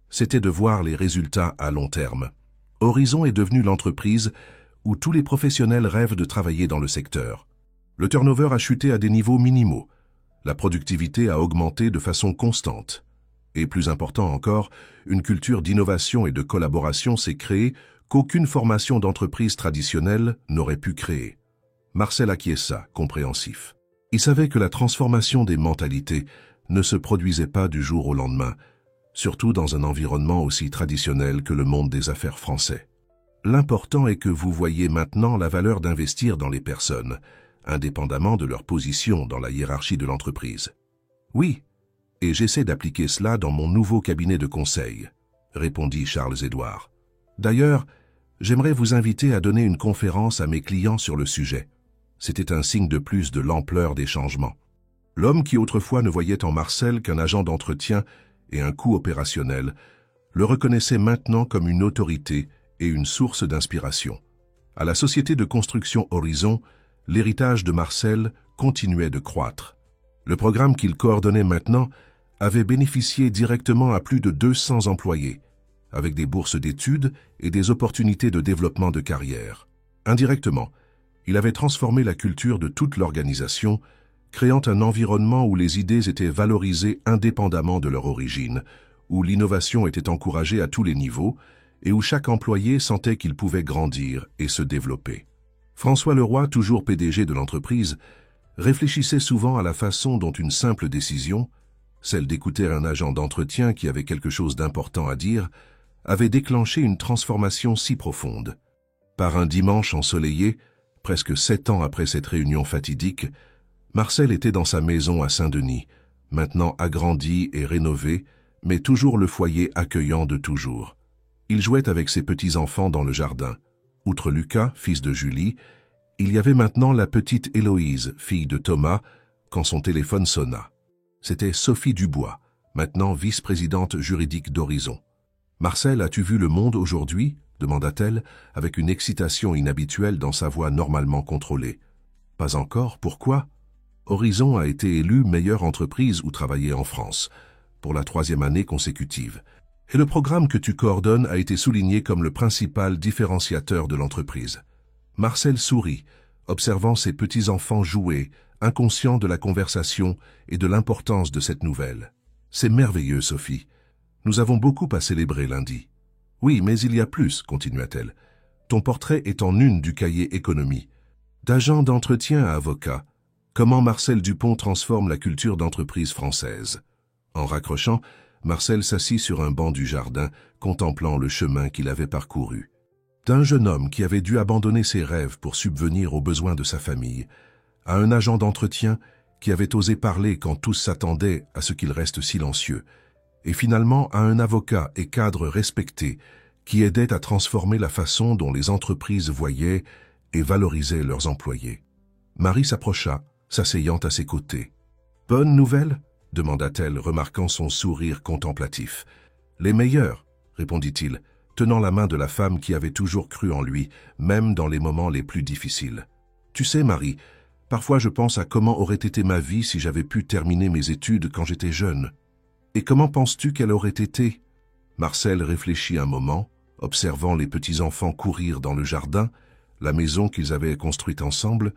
Speaker 1: C'était de voir les résultats à long terme. Horizon est devenue l'entreprise où tous les professionnels rêvent de travailler dans le secteur. Le turnover a chuté à des niveaux minimaux. La productivité a augmenté de façon constante. Et plus important encore, une culture d'innovation et de collaboration s'est créée qu'aucune formation d'entreprise traditionnelle n'aurait pu créer. Marcel acquiesça, compréhensif. Il savait que la transformation des mentalités ne se produisait pas du jour au lendemain, surtout dans un environnement aussi traditionnel que le monde des affaires français. L'important est que vous voyez maintenant la valeur d'investir dans les personnes, indépendamment de leur position dans la hiérarchie de l'entreprise. Oui, et j'essaie d'appliquer cela dans mon nouveau cabinet de conseil, répondit Charles-Édouard. D'ailleurs, j'aimerais vous inviter à donner une conférence à mes clients sur le sujet. C'était un signe de plus de l'ampleur des changements. L'homme qui autrefois ne voyait en Marcel qu'un agent d'entretien et un coût opérationnel, le reconnaissait maintenant comme une autorité et une source d'inspiration. À la société de construction Horizon, l'héritage de Marcel continuait de croître. Le programme qu'il coordonnait maintenant avait bénéficié directement à plus de 200 employés, avec des bourses d'études et des opportunités de développement de carrière. Indirectement, il avait transformé la culture de toute l'organisation, créant un environnement où les idées étaient valorisées indépendamment de leur origine, où l'innovation était encouragée à tous les niveaux et où chaque employé sentait qu'il pouvait grandir et se développer. François Leroy, toujours PDG de l'entreprise, réfléchissait souvent à la façon dont une simple décision, celle d'écouter un agent d'entretien qui avait quelque chose d'important à dire, avait déclenché une transformation si profonde. Par un dimanche ensoleillé, presque 7 ans après cette réunion fatidique, Marcel était dans sa maison à Saint-Denis, maintenant agrandie et rénovée, mais toujours le foyer accueillant de toujours. Il jouait avec ses petits-enfants dans le jardin. Outre Lucas, fils de Julie, il y avait maintenant la petite Héloïse, fille de Thomas, quand son téléphone sonna. C'était Sophie Dubois, maintenant vice-présidente juridique d'Horizon. « Marcel, as-tu vu le monde aujourd'hui ?» demanda-t-elle, avec une excitation inhabituelle dans sa voix normalement contrôlée. « Pas encore, pourquoi ?» Horizon a été élu meilleure entreprise où travailler en France, pour la 3e année consécutive. Et le programme que tu coordonnes a été souligné comme le principal différenciateur de l'entreprise. Marcel sourit, observant ses petits-enfants jouer, inconscients de la conversation et de l'importance de cette nouvelle. C'est merveilleux, Sophie. Nous avons beaucoup à célébrer lundi. Oui, mais il y a plus, continua-t-elle. Ton portrait est en une du cahier économie. D'agent d'entretien à avocat, comment Marcel Dupont transforme la culture d'entreprise française. En raccrochant, Marcel s'assit sur un banc du jardin, contemplant le chemin qu'il avait parcouru. D'un jeune homme qui avait dû abandonner ses rêves pour subvenir aux besoins de sa famille, à un agent d'entretien qui avait osé parler quand tous s'attendaient à ce qu'il reste silencieux, et finalement à un avocat et cadre respecté qui aidait à transformer la façon dont les entreprises voyaient et valorisaient leurs employés. Marie s'approcha, s'asseyant à ses côtés. « Bonne nouvelle ?» demanda-t-elle, remarquant son sourire contemplatif. « Les meilleurs » répondit-il, tenant la main de la femme qui avait toujours cru en lui, même dans les moments les plus difficiles. « Tu sais, Marie, parfois je pense à comment aurait été ma vie si j'avais pu terminer mes études quand j'étais jeune. Et comment penses-tu qu'elle aurait été ?» Marcel réfléchit un moment, observant les petits-enfants courir dans le jardin, la maison qu'ils avaient construite ensemble,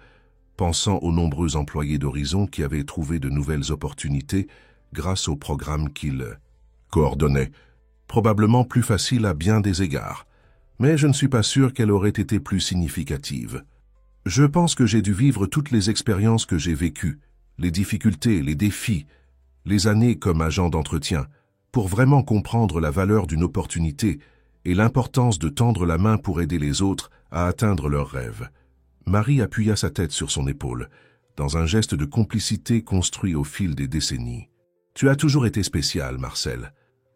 Speaker 1: pensant aux nombreux employés d'Horizon qui avaient trouvé de nouvelles opportunités grâce au programme qu'il coordonnait. Probablement plus facile à bien des égards, mais je ne suis pas sûr qu'elle aurait été plus significative. Je pense que j'ai dû vivre toutes les expériences que j'ai vécues, les difficultés, les défis, les années comme agent d'entretien, pour vraiment comprendre la valeur d'une opportunité et l'importance de tendre la main pour aider les autres à atteindre leurs rêves. Marie appuya sa tête sur son épaule, dans un geste de complicité construit au fil des décennies. « Tu as toujours été spécial, Marcel.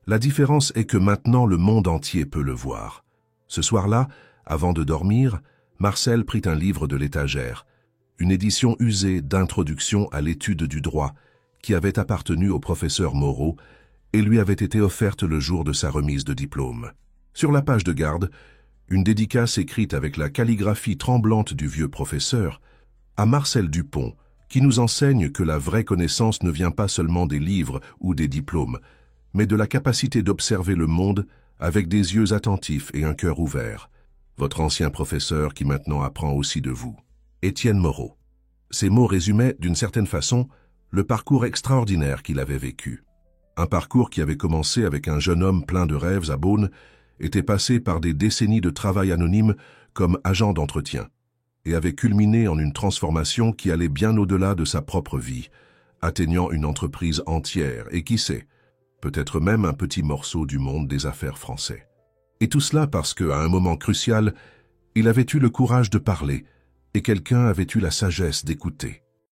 Speaker 1: La différence est que maintenant le monde entier peut le voir. » Ce soir-là, avant de dormir, Marcel prit un livre de l'étagère, une édition usée d'introduction à l'étude du droit, qui avait appartenu au professeur Moreau et lui avait été offerte le jour de sa remise de diplôme. Sur la page de garde, une dédicace écrite avec la calligraphie tremblante du vieux professeur, à Marcel Dupont, qui nous enseigne que la vraie connaissance ne vient pas seulement des livres ou des diplômes, mais de la capacité d'observer le monde avec des yeux attentifs et un cœur ouvert. Votre ancien professeur qui maintenant apprend aussi de vous. Étienne Moreau. Ces mots résumaient, d'une certaine façon, le parcours extraordinaire qu'il avait vécu. Un parcours qui avait commencé avec un jeune homme plein de rêves à Beaune, était passé par des décennies de travail anonyme comme agent d'entretien, et avait culminé en une transformation qui allait bien au-delà de sa propre vie, atteignant une entreprise entière et qui sait, peut-être même un petit morceau du monde des affaires français. Et tout cela parce qu'à un moment crucial, il avait eu le courage de parler et quelqu'un avait eu la sagesse d'écouter.